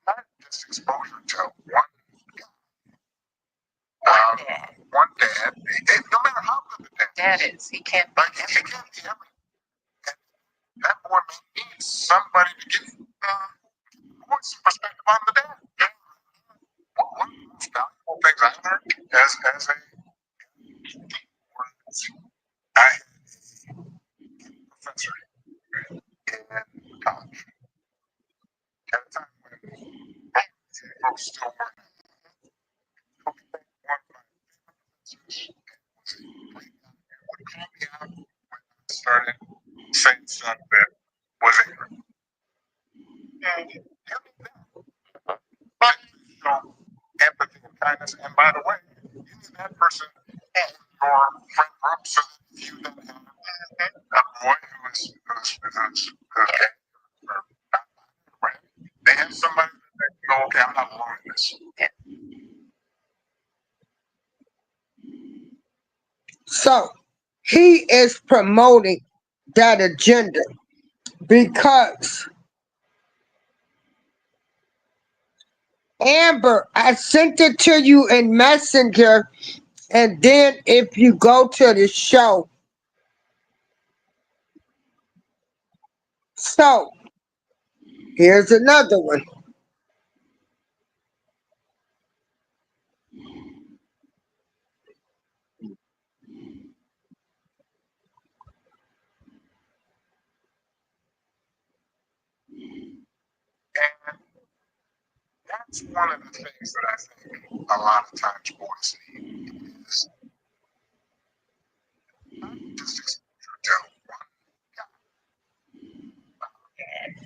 [SPEAKER 3] not just exposure to one dad. No matter how good the dad is, he can't. Like he can't be everything. And that boy may need somebody to get voice and perspective on the dad. One of the most valuable things I learned as a I had a professor in college at a time when folks still weren't. One of my professors was a great guy and would call me out when I started saying stuff that was ignorant. And you need that. But you show empathy and kindness. And by the way, you need that person in your friend group so that if you then have a boy who's gay or not right, they have somebody that can go, okay, I'm not alone in this.
[SPEAKER 1] So he is promoting that agenda because Amber, I sent it to you in Messenger, and then if you go to the show, so here's another one.
[SPEAKER 3] And that's one of the things that I think a lot of times boys need is not just exposure to one guy,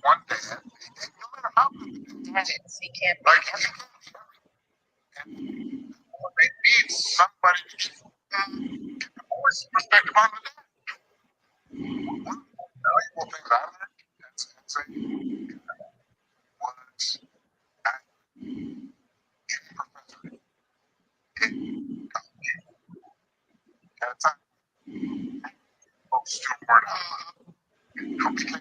[SPEAKER 3] one dad. No matter how good the dad is, he can't like he can't be everything. And they need somebody to get the voice and perspective on the dad. One of the most valuable things I learned as a was I had a professor in college at a time folks still weren't who became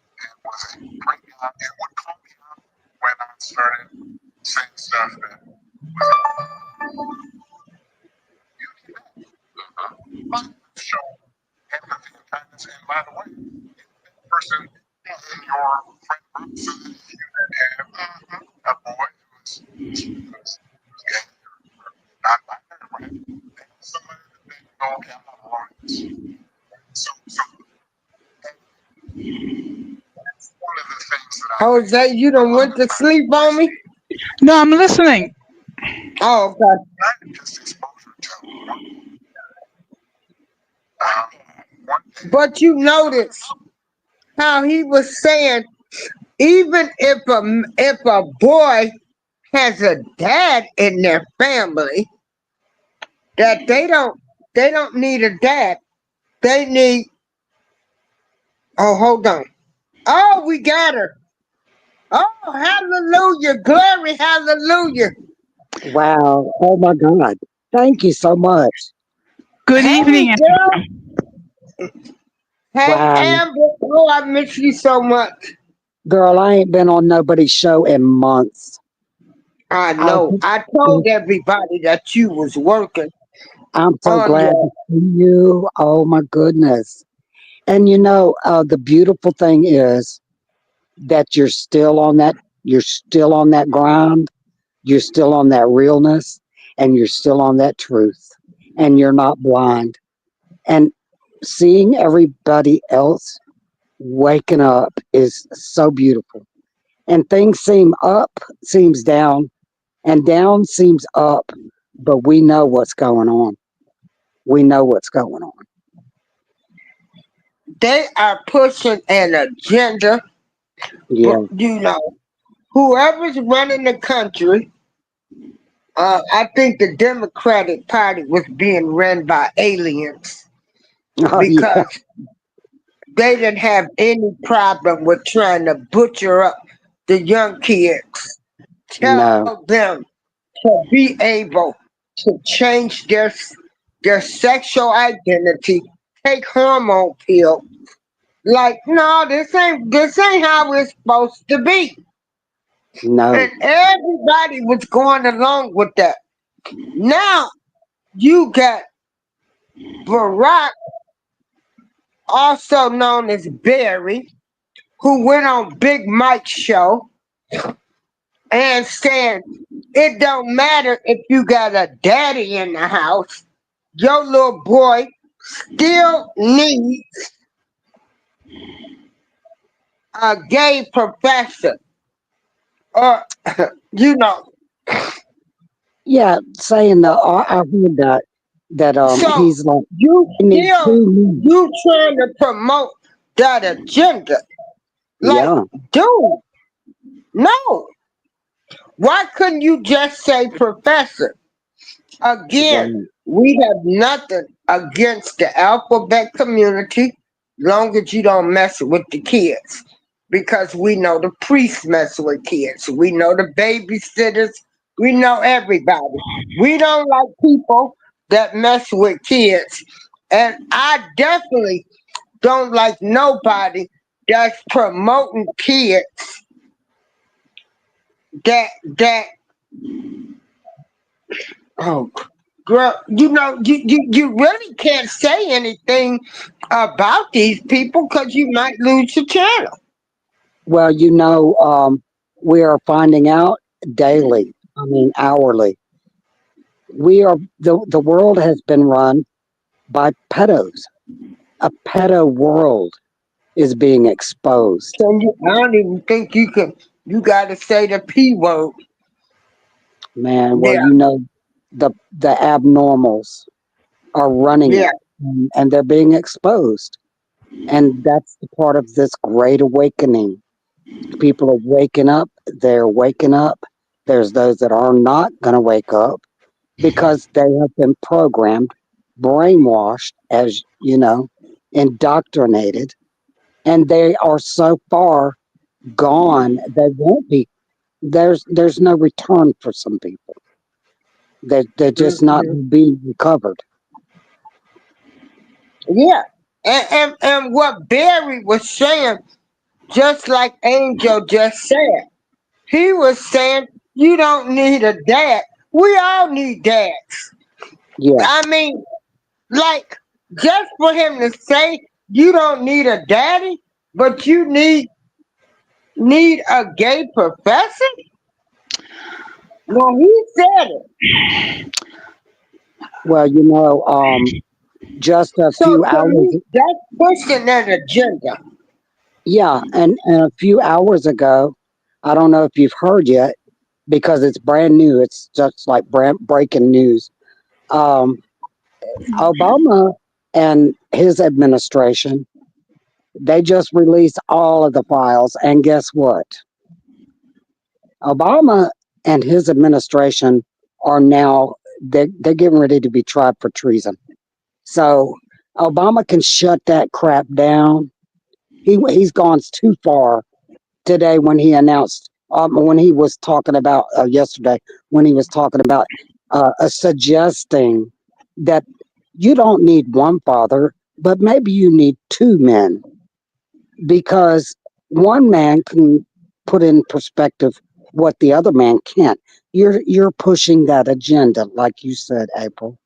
[SPEAKER 3] and was a great guy and would call me out when I started saying stuff that was you need that. But show empathy and kindness. And by the way, that person in your friend group so that if you then have a boy who's gay or not binary, right? They have somebody that they can go, okay, I'm not alone in this. So that's one of the things that I
[SPEAKER 1] Jose, you done went to sleep on me?
[SPEAKER 2] No, I'm listening.
[SPEAKER 1] Oh, okay.
[SPEAKER 3] not just exposure to one thing.
[SPEAKER 1] But you notice how he was saying, even if a boy has a dad in their family, that they don't need a dad. They need. Oh, hold on. Oh, we got her. Oh, hallelujah. Glory, hallelujah.
[SPEAKER 4] Wow. Oh my God. Thank you so much.
[SPEAKER 2] Good
[SPEAKER 1] Hey,
[SPEAKER 2] evening.
[SPEAKER 1] girl. Hey,
[SPEAKER 4] Wow.
[SPEAKER 1] Amber. Oh, I miss you so much.
[SPEAKER 4] Girl, I ain't been on nobody's show in months.
[SPEAKER 1] I
[SPEAKER 4] I,
[SPEAKER 1] know. I told everybody that you was working
[SPEAKER 4] I'm so
[SPEAKER 1] on
[SPEAKER 4] glad to
[SPEAKER 1] your.
[SPEAKER 4] see you. Oh my goodness. And the beautiful thing is that you're still on that grind, you're still on that realness, and you're still on that truth. And you're not blind. And seeing everybody else waking up is so beautiful. And things seem up, seems down, and down seems up, but we know what's going on. We know what's going on.
[SPEAKER 1] They are pushing an agenda, but
[SPEAKER 4] Yeah.
[SPEAKER 1] whoever's running the country, I think the Democratic Party was being run by aliens
[SPEAKER 4] Oh, yeah.
[SPEAKER 1] because they didn't have any problem with trying to butcher up the young kids.
[SPEAKER 4] No,
[SPEAKER 1] Tell them to be able to change their sexual identity, take hormone pills. Like, no, this ain't how it's supposed to be.
[SPEAKER 4] no.
[SPEAKER 1] And everybody was going along with that. Now you got Barack, also known as Barry, who went on Big Mike's show and said it don't matter if you got a daddy in the house, your little boy still needs a gay professor. Or you know.
[SPEAKER 4] Yeah, saying that I heard that
[SPEAKER 1] So
[SPEAKER 4] he's like
[SPEAKER 1] you
[SPEAKER 4] I need
[SPEAKER 1] still
[SPEAKER 4] two men.
[SPEAKER 1] you trying to promote that agenda. Like,
[SPEAKER 4] Yeah,
[SPEAKER 1] dude, no. Why couldn't you just say professor? Again,
[SPEAKER 4] right.
[SPEAKER 1] we have nothing against the alphabet community, long as you don't mess with the kids. Because we know the priests mess with kids. We know the babysitters. We know everybody. We don't like people that mess with kids. And I definitely don't like nobody that's promoting kids that oh girl, you really can't say anything about these people because you might lose your channel.
[SPEAKER 4] Well, we are finding out daily. I mean, hourly. The world has been run by pedos. A pedo world is being exposed.
[SPEAKER 1] I don't even think you gotta say the P word.
[SPEAKER 4] Man, well,
[SPEAKER 1] Yeah,
[SPEAKER 4] the abnormals are running
[SPEAKER 1] yeah.
[SPEAKER 4] it, and they're being exposed. And that's the part of this great awakening. People are waking up. They're waking up. There's those that are not going to wake up because they have been programmed, brainwashed, as indoctrinated, and they are so far gone they won't be. There's no return for some people. They're just not
[SPEAKER 1] Hmm.
[SPEAKER 4] being recovered.
[SPEAKER 1] Yeah. And what Barry was saying, just like Angel just said, he was saying you don't need a dad. We all need dads.
[SPEAKER 4] Yeah,
[SPEAKER 1] I mean, like, just for him to say you don't need a daddy, but you need a gay professor? No, he said it.
[SPEAKER 4] well, just a
[SPEAKER 1] So
[SPEAKER 4] few
[SPEAKER 1] to
[SPEAKER 4] hours.
[SPEAKER 1] me, that's pushing an agenda.
[SPEAKER 4] Yeah, and a few hours ago, I don't know if you've heard yet because it's brand new. It's just like breaking news. Um, Obama and his administration, they just released all of the files, and guess what? Obama and his administration are now they're getting ready to be tried for treason. So Obama can shut that crap down. He's gone too far today when he announced when he was talking about yesterday when he was talking about suggesting that you don't need one father but maybe you need two men because one man can put in perspective what the other man can't. You're pushing that agenda, like you said, April,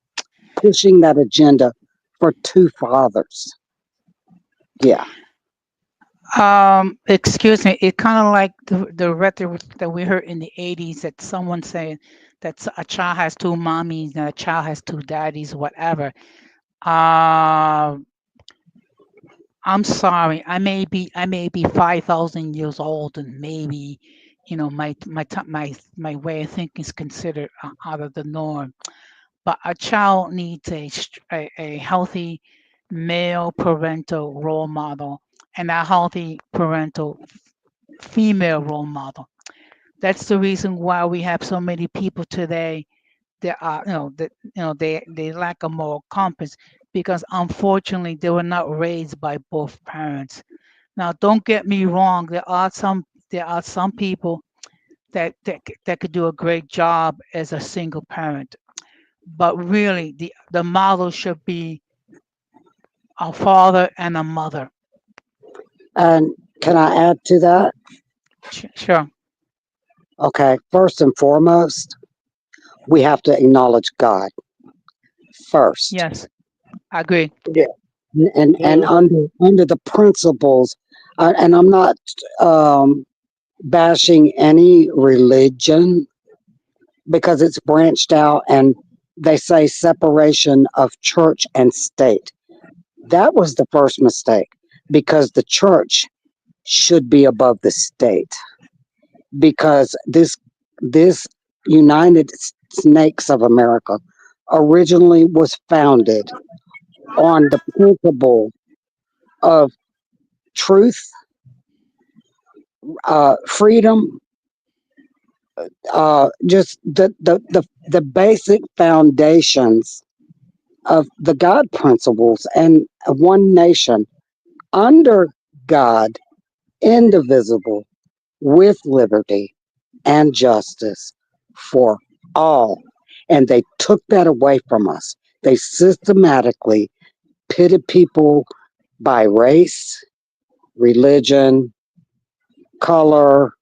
[SPEAKER 4] pushing that agenda for two fathers. Yeah.
[SPEAKER 2] Excuse me. It kind of like the rhetoric that we heard in the 80s that someone saying that a child has two mommies and a child has two daddies, whatever. I'm sorry. I may be 5,000 years old, and maybe, my way of thinking is considered out of the norm. But a child needs a healthy male parental role model and a healthy parental female role model. That's the reason why we have so many people today that are, they lack a moral compass because unfortunately they were not raised by both parents. Now, don't get me wrong. There are some people that could do a great job as a single parent, but really the model should be a father and a mother.
[SPEAKER 4] And can I add to that?
[SPEAKER 2] Sure.
[SPEAKER 4] Okay. First and foremost, we have to acknowledge God first.
[SPEAKER 2] Yes, I agree.
[SPEAKER 1] Yeah.
[SPEAKER 4] And under the principles, and I'm not bashing any religion because it's branched out, and they say separation of church and state. That was the first mistake, because the church should be above the state, because this United Snakes of America originally was founded on the principle of truth, freedom, just the basic foundations of the God principles, and one nation under God, indivisible, with liberty and justice for all. And they took that away from us. They systematically pitted people by race, religion, color,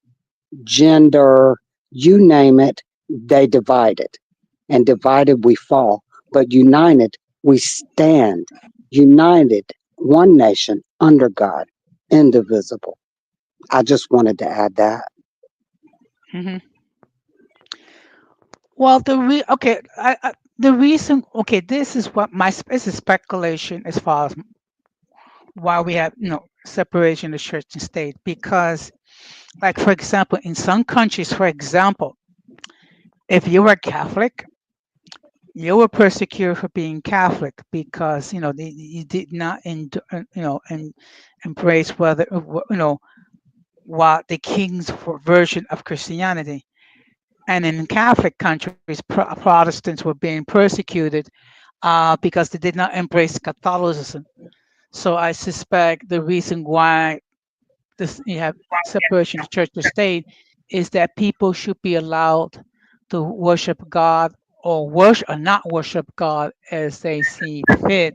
[SPEAKER 4] gender, you name it, they divided. And divided we fall, but united we stand. United, one nation under God, indivisible. I just wanted to add that.
[SPEAKER 2] hmm Well, the reason, okay, this is what this is speculation as far as why we have, separation of church and state. Because, like, for example, in some countries, for example, if you were Catholic, you were persecuted for being Catholic because, you did not, and embrace what the king's version of Christianity. And in Catholic countries, Protestants were being persecuted because they did not embrace Catholicism. So I suspect the reason why you have separation of church and state is that people should be allowed to worship God or worship or not worship God as they see fit,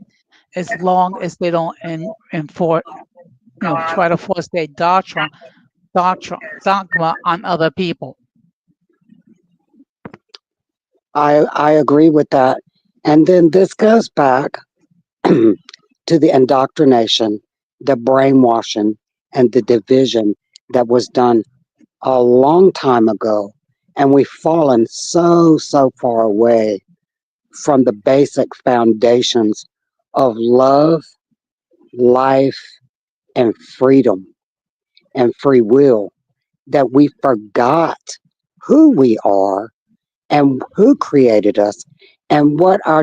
[SPEAKER 2] as long as they don't enforce, try to force their dogma on other people.
[SPEAKER 4] I agree with that. And then this goes back to the indoctrination, the brainwashing, and the division that was done a long time ago. And we've fallen so far away from the basic foundations of love, life, and freedom and free will, that we forgot who we are and who created us, and what our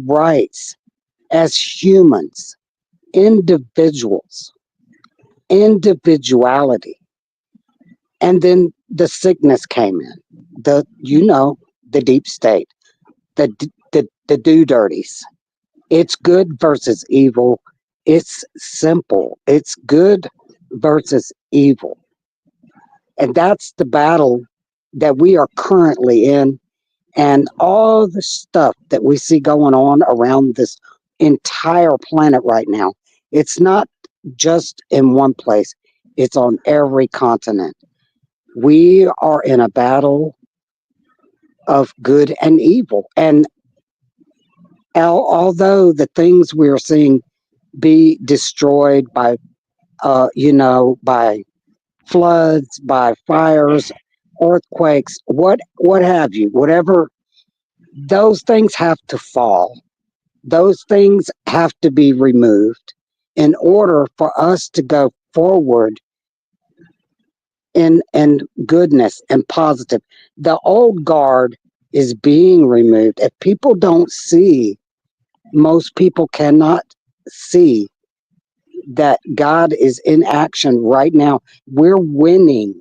[SPEAKER 4] rights as humans, individuals, individuality. And then the sickness came in, the deep state, the do dirties. It's good versus evil. It's simple. It's good versus evil. And that's the battle that we are currently in. And all the stuff that we see going on around this entire planet right now, it's not just in one place, it's on every continent. We are in a battle of good and evil. And although the things we're seeing be destroyed by, by floods, by fires, earthquakes, what have you, whatever, those things have to fall. Those things have to be removed in order for us to go forward in goodness and positive. The old guard is being removed. If people don't see, most people cannot see that God is in action right now. We're winning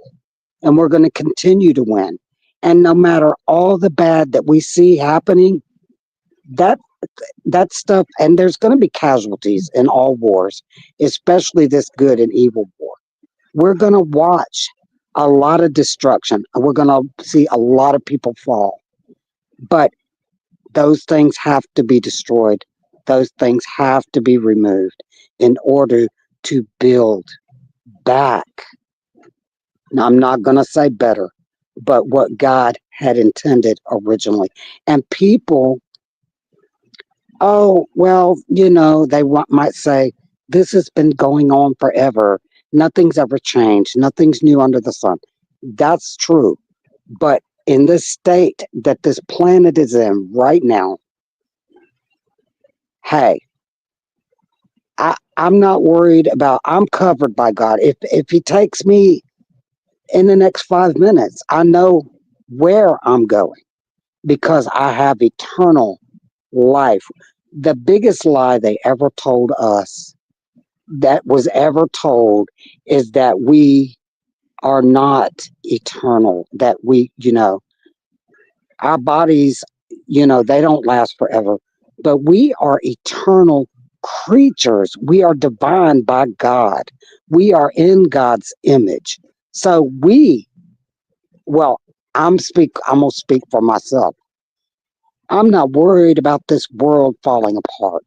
[SPEAKER 4] and we're going to continue to win. And no matter all the bad that we see happening, that that stuff, and there's going to be casualties in all wars, especially this good and evil war. We're going to watch a lot of destruction. We're going to see a lot of people fall. But those things have to be destroyed. Those things have to be removed in order to build back. Now, I'm not going to say better, but what God had intended originally. And people, oh, well, they might say, this has been going on forever. Nothing's ever changed. Nothing's new under the sun. That's true. But in this state that this planet is in right now, hey, I'm not worried about, I'm covered by God. If he takes me in the next 5 minutes, I know where I'm going because I have eternal life. The biggest lie they ever told us, that was ever told, is that we are not eternal, that our bodies, they don't last forever, but we are eternal creatures. We are divine by God. We are in God's image. So well, I'm going to speak for myself. I'm not worried about this world falling apart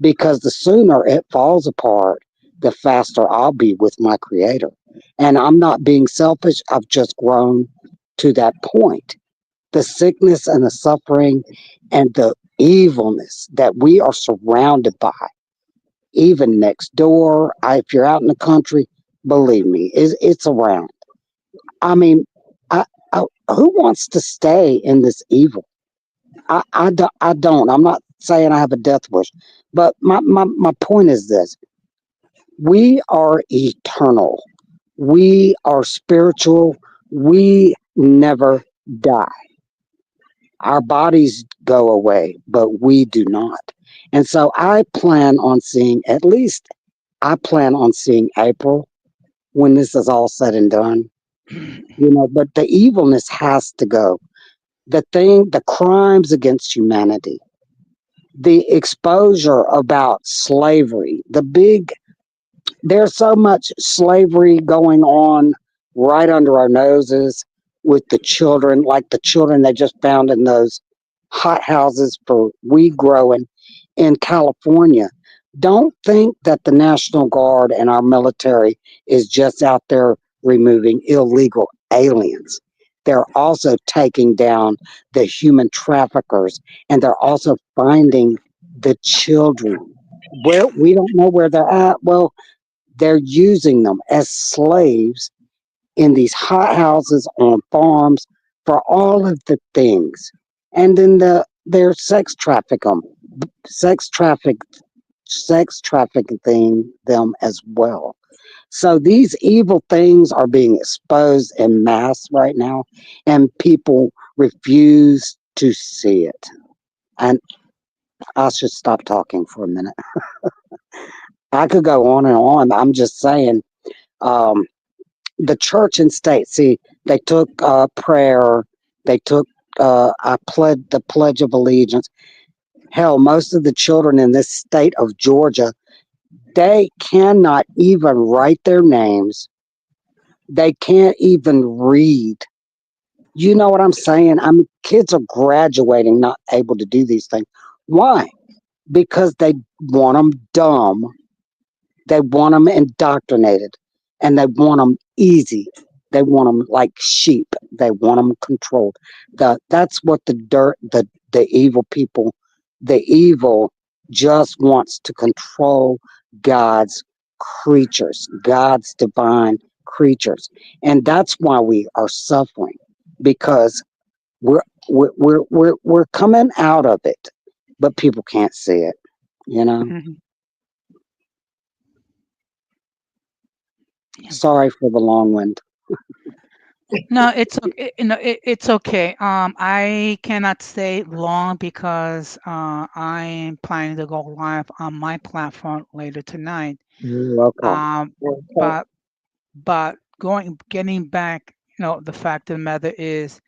[SPEAKER 4] because the sooner it falls apart, the faster I'll be with my creator. And I'm not being selfish. I've just grown to that point. The sickness and the suffering and the evilness that we are surrounded by, even next door. If you're out in the country, believe me, it's around. I mean, I, who wants to stay in this evil? I don't. I'm not saying I have a death wish, but my point is this. We are eternal. We are spiritual. We never die. Our bodies go away, but we do not. And so I plan on seeing, at least I plan on seeing April when this is all said and done. But the evilness has to go. The crimes against humanity, the exposure about slavery, there's so much slavery going on right under our noses with the children, like the children they just found in those hot houses for weed growing in California. Don't think that the National Guard and our military is just out there removing illegal aliens. They're also taking down the human traffickers, and they're also finding the children. Where we don't know where they're at. Well, they're using them as slaves in these hot houses on farms for all of the things. And then they're sex trafficking them as well. So these evil things are being exposed en masse right now, and people refuse to see it. And I should stop talking for a minute. I could go on and on. I'm just saying, the church and state, see, they took prayer, they took the Pledge of Allegiance. Hell, most of the children in this state of Georgia, they cannot even write their names. They can't even read. You know what I'm saying? I mean, kids are graduating not able to do these things. Why? Because they want them dumb. They want them indoctrinated, and they want them easy. They want them like sheep. They want them controlled. That's what the evil people, the evil just wants to control God's creatures, God's divine creatures. And that's why we are suffering, because we're coming out of it, but people can't see it, you know?
[SPEAKER 2] Mhm. Yeah.
[SPEAKER 4] Sorry for the long wind.
[SPEAKER 2] No, it's okay. It's okay. I cannot stay long because I am planning to go live on my platform later tonight.
[SPEAKER 4] Okay.
[SPEAKER 2] Um, but getting back, the fact of the matter is,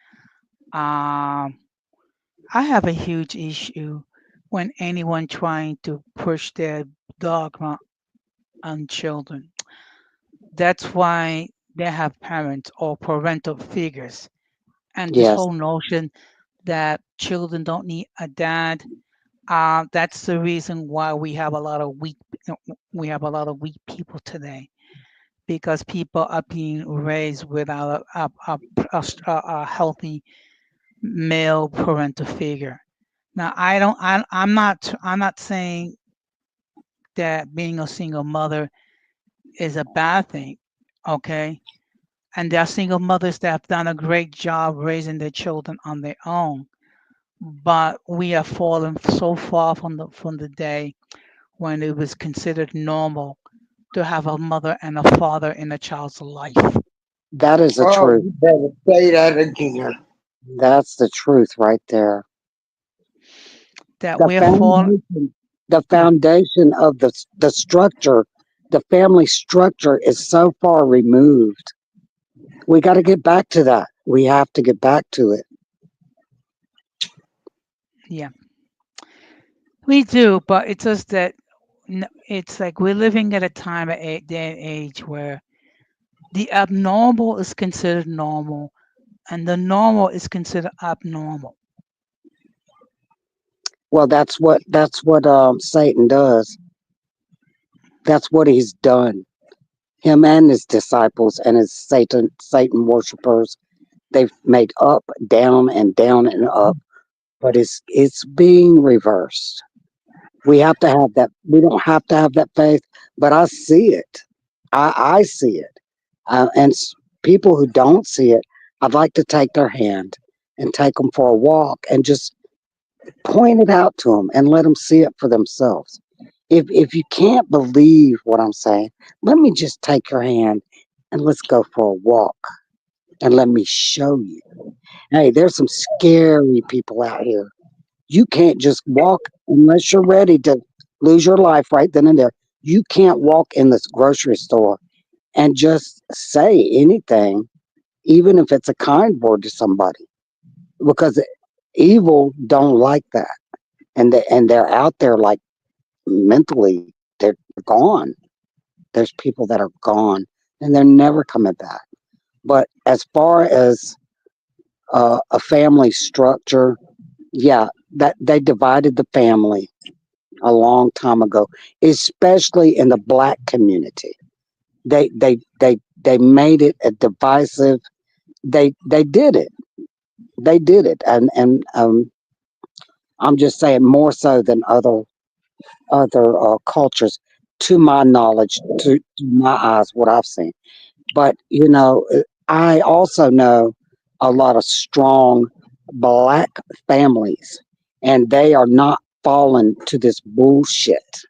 [SPEAKER 2] um, I have a huge issue when anyone trying to push their dogma on children. That's why they have parents or parental figures. And this
[SPEAKER 4] Yes,
[SPEAKER 2] whole notion that children don't need a dad, that's the reason why we have a lot of weak people today, because people are being raised without a healthy male parental figure. Now, I'm not saying that being a single mother is a bad thing, okay? And there are single mothers that have done a great job raising their children on their own. But we have fallen so far from the day when it was considered normal to have a mother and a father in a child's life.
[SPEAKER 4] that is the
[SPEAKER 1] Oh,
[SPEAKER 4] truth.
[SPEAKER 1] you better say that again.
[SPEAKER 4] That's the truth right there.
[SPEAKER 2] That
[SPEAKER 4] The
[SPEAKER 2] we're fallen.
[SPEAKER 4] foundation, the foundation of the structure, the family structure is so far removed. We got to get back to that. We have to get back to it.
[SPEAKER 2] Yeah, we do, but it's just that it's like we're living at a time, at a day and age where the abnormal is considered normal and the normal is considered abnormal.
[SPEAKER 4] Well, that's what Satan does. That's what he's done. Him and his disciples and his Satan worshippers. They've made up, down and up, but it's being reversed. We have to have that. We don't have to have that faith, but I see it. I see it. And people who don't see it, I'd like to take their hand and take them for a walk and just point it out to them and let them see it for themselves. If you can't believe what I'm saying, let me just take your hand and let's go for a walk and let me show you. Hey, there's some scary people out here. You can't just walk unless you're ready to lose your life right then and there. You can't walk in this grocery store and just say anything, even if it's a kind word to somebody, because evil don't like that, and they're out there like mentally they're gone. There's people that are gone and they're never coming back. But as far as a family structure, yeah, that they divided the family a long time ago, especially in the black community. They made it a divisive. They did it. They did it, and I'm just saying more so than other cultures, to my knowledge, to my eyes, what I've seen. But I also know a lot of strong black families, and they are not falling to this bullshit.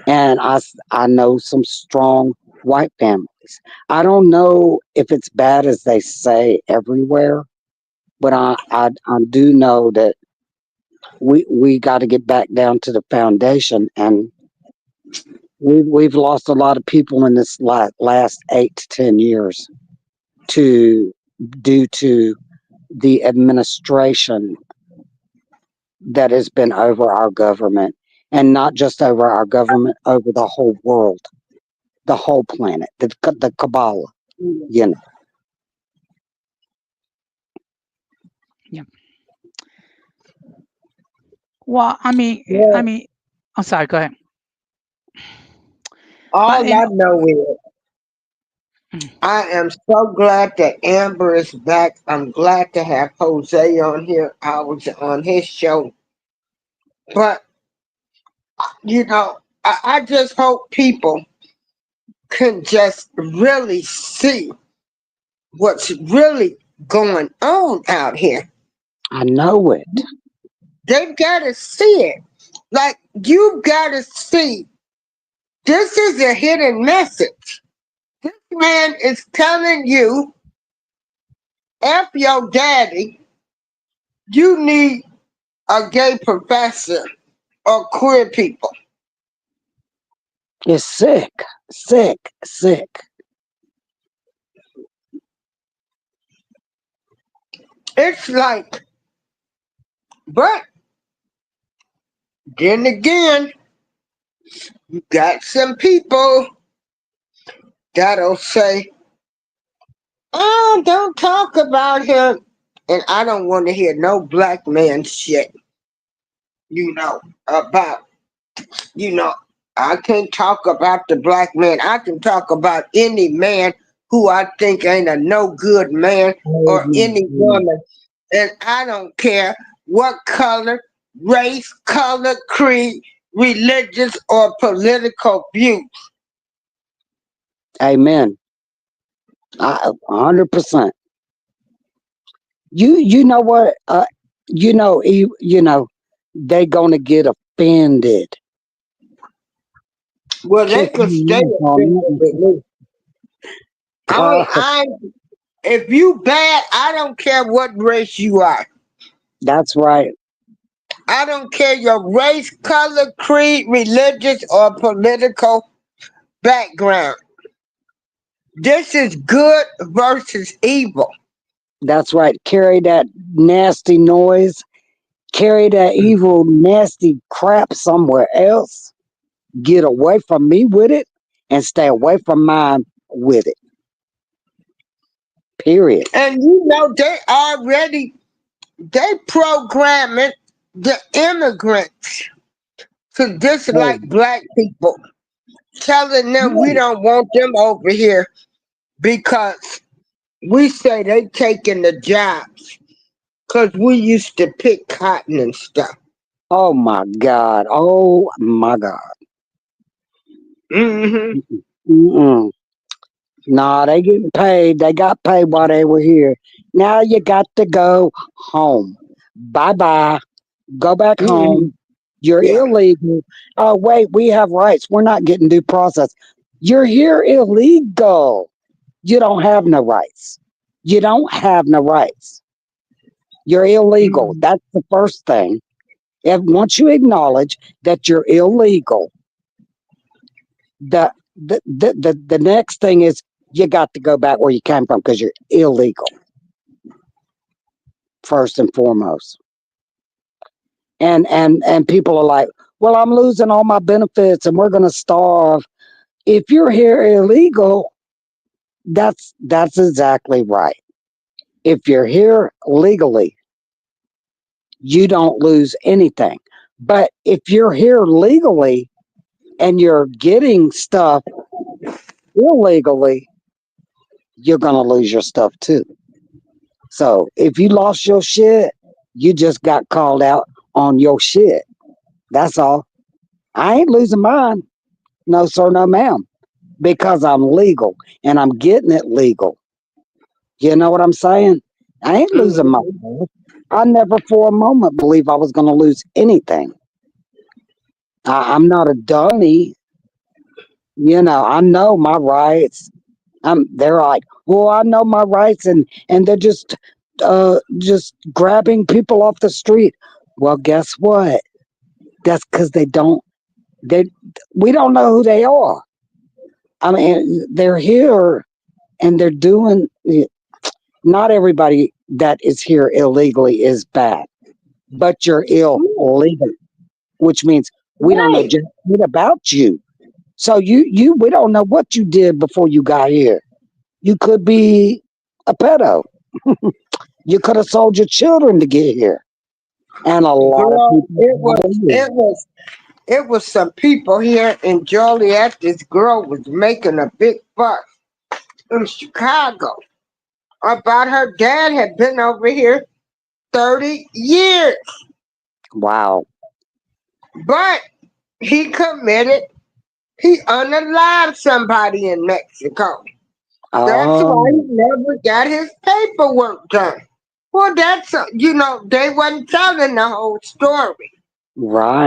[SPEAKER 4] And I know some strong white families. I don't know if it's bad as they say everywhere, but I do know that we got to get back down to the foundation, and we've lost a lot of people in this last 8 to 10 years to due to the administration that has been over our government, and not just over our government, over the whole world, the whole planet, the Kabbalah, you know.
[SPEAKER 2] Yeah. Well, I mean,
[SPEAKER 4] Yeah.
[SPEAKER 2] I'm sorry. Go ahead.
[SPEAKER 1] All
[SPEAKER 2] in
[SPEAKER 1] I know is I am so glad that Amber is back. I'm glad to have Jose on here. I was on his show. But, I just hope people can just really see what's really going on out here.
[SPEAKER 4] I know it.
[SPEAKER 1] They've got to see it. Like, you got to see this is a hidden message. This man is telling you, F your daddy, you need a gay professor or queer people.
[SPEAKER 4] It's sick, sick, sick.
[SPEAKER 1] It's like, but then again, you got some people that'll say, oh, don't talk about him. And I don't want to hear no black man shit, about, you know, I can't talk about the black man. I can talk about any man who I think ain't a no good man or any woman. And I don't care what color, race, color, creed, religious, or political view.
[SPEAKER 4] Amen. 100%. You know what? They gonna get offended.
[SPEAKER 1] Well, they
[SPEAKER 4] Kick
[SPEAKER 1] could stay
[SPEAKER 4] me off
[SPEAKER 1] offended
[SPEAKER 4] on
[SPEAKER 1] with me.
[SPEAKER 4] God.
[SPEAKER 1] If you bad, I don't care what race you are.
[SPEAKER 4] That's right.
[SPEAKER 1] I don't care your race, color, creed, religious, or political background. This is good versus evil.
[SPEAKER 4] That's right. Carry that nasty noise. Carry that evil, nasty crap somewhere else. Get away from me with it and stay away from mine with it. Period.
[SPEAKER 1] And they programming the immigrants to
[SPEAKER 4] Oh,
[SPEAKER 1] dislike black people, telling them we
[SPEAKER 4] yeah,
[SPEAKER 1] don't want them over here because we say they taking the jobs because we used to pick cotton and stuff.
[SPEAKER 4] oh my God. Oh my God.
[SPEAKER 1] Hmm.
[SPEAKER 4] Mm-mm. Nah, they getting paid. They got paid while they were here. Now you got to go home. Bye bye. Go back
[SPEAKER 1] Hmm.
[SPEAKER 4] home. You're
[SPEAKER 1] Yeah.
[SPEAKER 4] illegal. Oh, wait, we have rights. We're not getting due process. You're here illegal. You don't have no rights. You don't have no rights. You're illegal.
[SPEAKER 1] Mhm.
[SPEAKER 4] That's the first thing. If once you acknowledge that you're illegal, the next thing is you got to go back where you came from because you're illegal, first and foremost. And people are like, well, I'm losing all my benefits and we're gonna starve. If you're here illegal, that's exactly right. If you're here legally, you don't lose anything. But if you're here legally and you're getting stuff illegally, you're going to lose your stuff too. So if you lost your shit, you just got called out on your shit. That's all. I ain't losing mine. No, sir, no, ma'am. Because I'm legal and I'm getting it legal. You know what I'm saying? I ain't losing my
[SPEAKER 1] Mhm.
[SPEAKER 4] stuff. I never for a moment believe I was going to lose anything. I'm not a dummy. I know my rights. They're like, well, I know my rights, and they're just grabbing people off the street. Well, guess what? That's because they we don't know who they are. I mean, they're here and they're doing. Not everybody that is here illegally is bad, but you're illegal, which means we don't know
[SPEAKER 1] Right.
[SPEAKER 4] just shit about you. So we don't know what you did before you got here. You could be a pedo. You could have sold your children to get here. And a lot of
[SPEAKER 1] Girl,
[SPEAKER 4] people have.
[SPEAKER 1] it was It was some people here in Joliet. This girl was making a big fuss in Chicago about her dad had been over here 30 years,
[SPEAKER 4] Wow.
[SPEAKER 1] but he he unalived somebody in Mexico. That's why he
[SPEAKER 4] Oh,
[SPEAKER 1] never got his paperwork done. Well, they wasn't telling the whole story.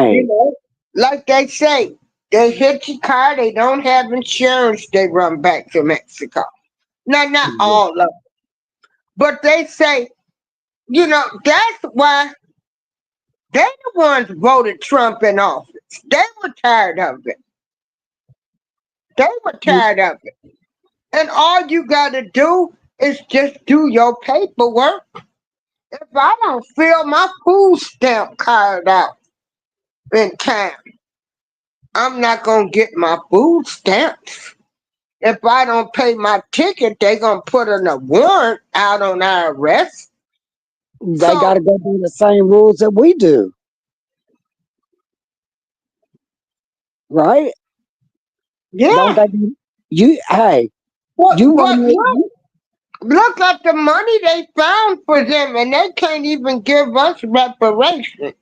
[SPEAKER 1] You
[SPEAKER 4] right.
[SPEAKER 1] know, like they say, they hit your car, they don't have insurance, they run back to Mexico. Now, not all of them, but they say, that's why they the ones voted Trump in office. They were tired of it. They were tired of it. And all you got to do is just do your paperwork. If I don't fill my food stamp card out in time, I'm not going to get my food stamps. If I don't pay my ticket, they going to put in a warrant out on our arrest.
[SPEAKER 4] They got
[SPEAKER 1] So,
[SPEAKER 4] to go through the same rules that we do, right? Don't
[SPEAKER 1] yeah.
[SPEAKER 4] they? Hey, you
[SPEAKER 1] But
[SPEAKER 4] want
[SPEAKER 1] look at the money they found for them, and they can't even give us reparations.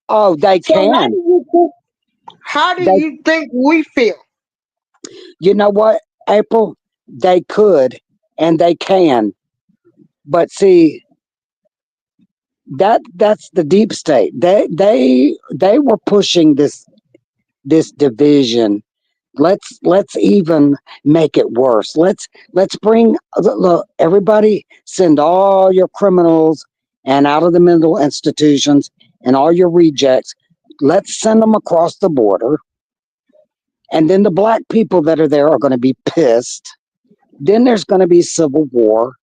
[SPEAKER 4] Oh, they
[SPEAKER 1] So
[SPEAKER 4] can.
[SPEAKER 1] how do
[SPEAKER 4] They,
[SPEAKER 1] you think we feel?
[SPEAKER 4] you know what, April? They could and they can. But see, that's the deep state. They were pushing this division. Let's even make it worse. Let's bring look, everybody, send all your criminals and out of the mental institutions and all your rejects. Let's send them across the border, and then the black people that are there are going to be pissed. Then there's going to be civil war.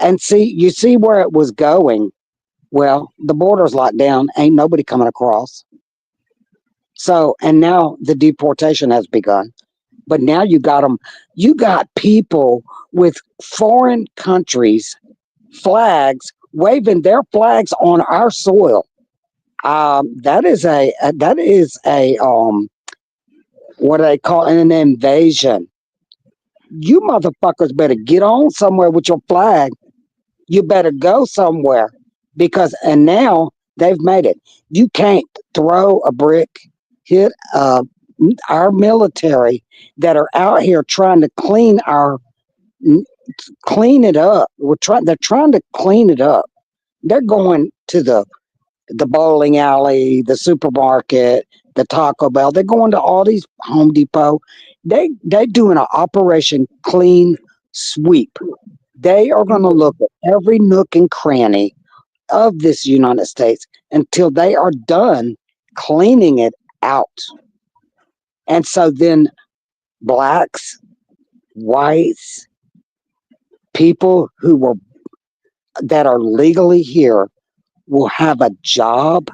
[SPEAKER 4] And you see where it was going. Well, the border's locked down. Ain't nobody coming across. So, and now the deportation has begun. But now you got people with foreign countries' flags waving their flags on our soil. That is a what do they call it? An invasion. You motherfuckers better get on somewhere with your flag. You better go somewhere and now they've made it. You can't throw a brick, hit our military that are out here trying to clean it up. They're trying to clean it up. They're going to the bowling alley, the supermarket, the Taco Bell. They're going to all these Home Depot. They doing an Operation Clean Sweep. They are going to look at every nook and cranny of this United States until they are done cleaning it out. And so then blacks, whites, people that are legally here will have a job.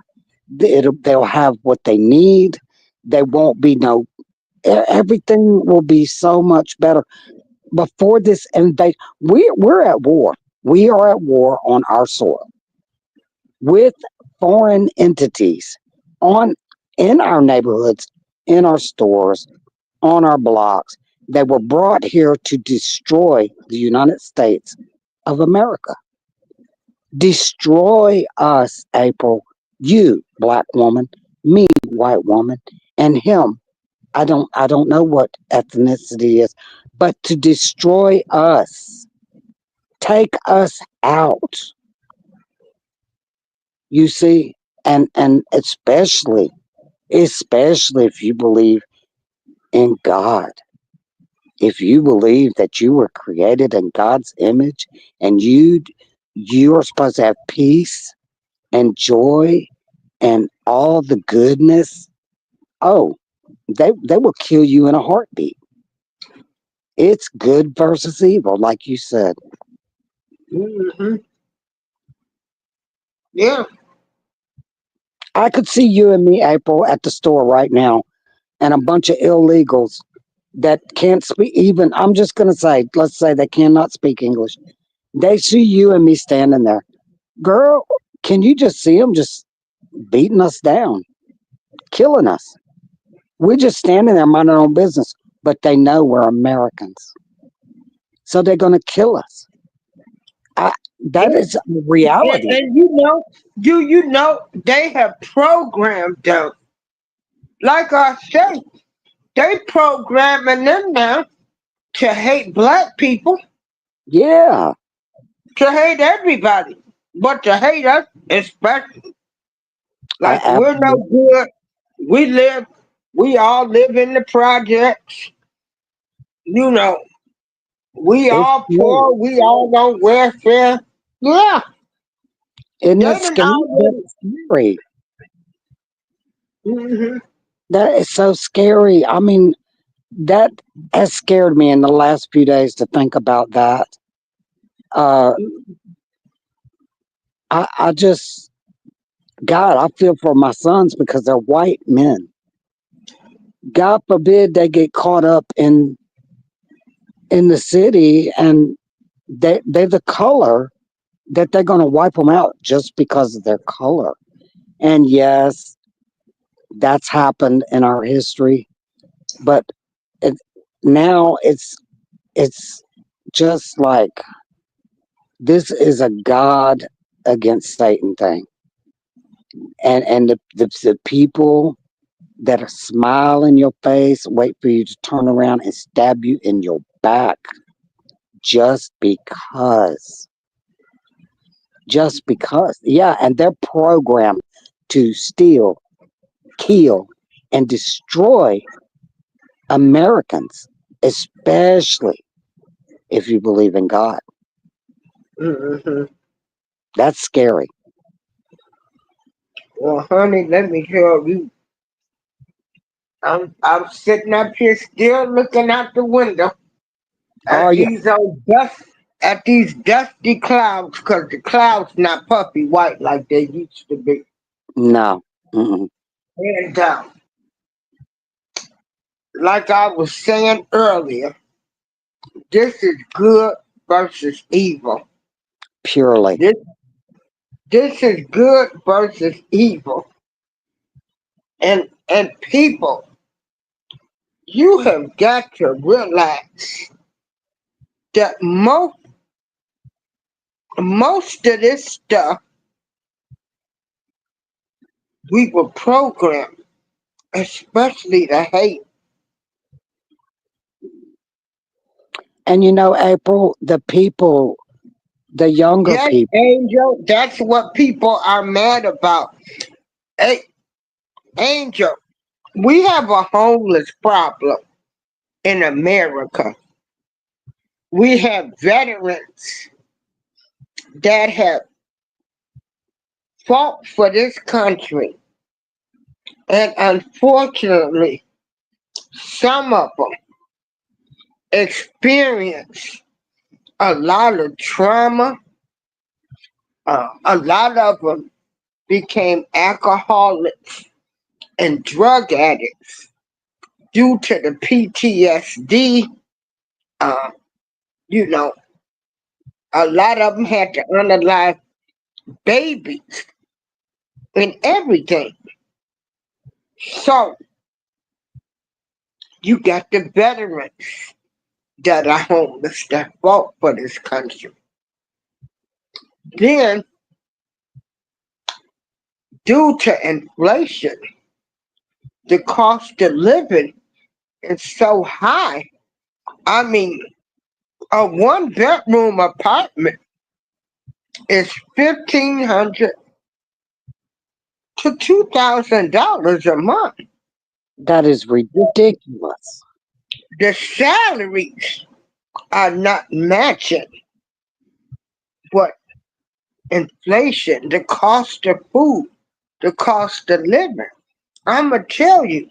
[SPEAKER 4] They'll have what they need. They won't be everything will be so much better. Before this invasion, we're at war. We are at war on our soil with foreign entities in our neighborhoods, in our stores, on our blocks that were brought here to destroy the United States of America. Destroy us, April. You, black woman, me, white woman, and him. I don't know what ethnicity is, but to destroy us, take us out. You see, and especially if you believe in God. If you believe that you were created in God's image and you are supposed to have peace and joy and all the goodness, oh, they will kill you in a heartbeat. It's good versus evil, like you said.
[SPEAKER 1] Hmm. Yeah.
[SPEAKER 4] I could see you and me, April, at the store right now, and a bunch of illegals that can't speak even. I'm just going to say, let's say they cannot speak English. They see you and me standing there. Girl, can you just see them just beating us down? killing us. We're just standing there minding our own business, but they know we're Americans, so they're going to kill us. That is reality.
[SPEAKER 1] And you know, they have programmed them. Like I say, they programming them now to hate black people,
[SPEAKER 4] Yeah,
[SPEAKER 1] to hate everybody, but to hate us especially. Like we're no
[SPEAKER 4] absolutely.
[SPEAKER 1] good. We live, we all live in the projects. You know, we
[SPEAKER 4] It's
[SPEAKER 1] all
[SPEAKER 4] true.
[SPEAKER 1] poor. We all on welfare. Yeah,
[SPEAKER 4] Isn't
[SPEAKER 1] they
[SPEAKER 4] it
[SPEAKER 1] done
[SPEAKER 4] scary?
[SPEAKER 1] already.
[SPEAKER 4] That's scary.
[SPEAKER 1] Hmm.
[SPEAKER 4] That is so scary. I mean, that has scared me in the last few days to think about that. Uh, I just, God, I feel for my sons because they're white men. God forbid they get caught up in the city and they're the color that they're going to wipe them out just because of their color. And yes, that's happened in our history, but it, now it's just like this is a God against Satan thing, and the people that are smile in your face, wait for you to turn around and stab you in your back just because. Just because. Yeah, and they're programmed to steal, kill, and destroy Americans, especially if you believe in God.
[SPEAKER 1] Hmm.
[SPEAKER 4] That's scary.
[SPEAKER 1] Well, honey, let me tell you, I'm sitting up here still looking out the window
[SPEAKER 4] Are
[SPEAKER 1] at
[SPEAKER 4] you?
[SPEAKER 1] these dusty clouds, 'cause the clouds not puffy white like they used to be.
[SPEAKER 4] No. Mm-mm.
[SPEAKER 1] And like I was saying earlier, this is good versus evil.
[SPEAKER 4] Purely.
[SPEAKER 1] This this is good versus evil. And people, you have got to realize that most of this stuff we were programmed, especially the hate.
[SPEAKER 4] And you know, April, the people, the younger
[SPEAKER 1] Yes,
[SPEAKER 4] people,
[SPEAKER 1] Angel, that's what people are mad about. Hey, Angel, we have a homeless problem in America. We have veterans that have fought for this country, and unfortunately, some of them experience a lot of trauma. A lot of them became alcoholics and drug addicts due to the PTSD. Uh, you know, a lot of them had to unalive babies and everything. So you got the veterans that are homeless that fought for this country. Then, due to inflation, the cost of living is so high. I mean, a one-bedroom apartment is $1,500 to $2,000 a month.
[SPEAKER 4] that is ridiculous.
[SPEAKER 1] The salaries are not matching what inflation, the cost of food, the cost of living. I'ma tell you,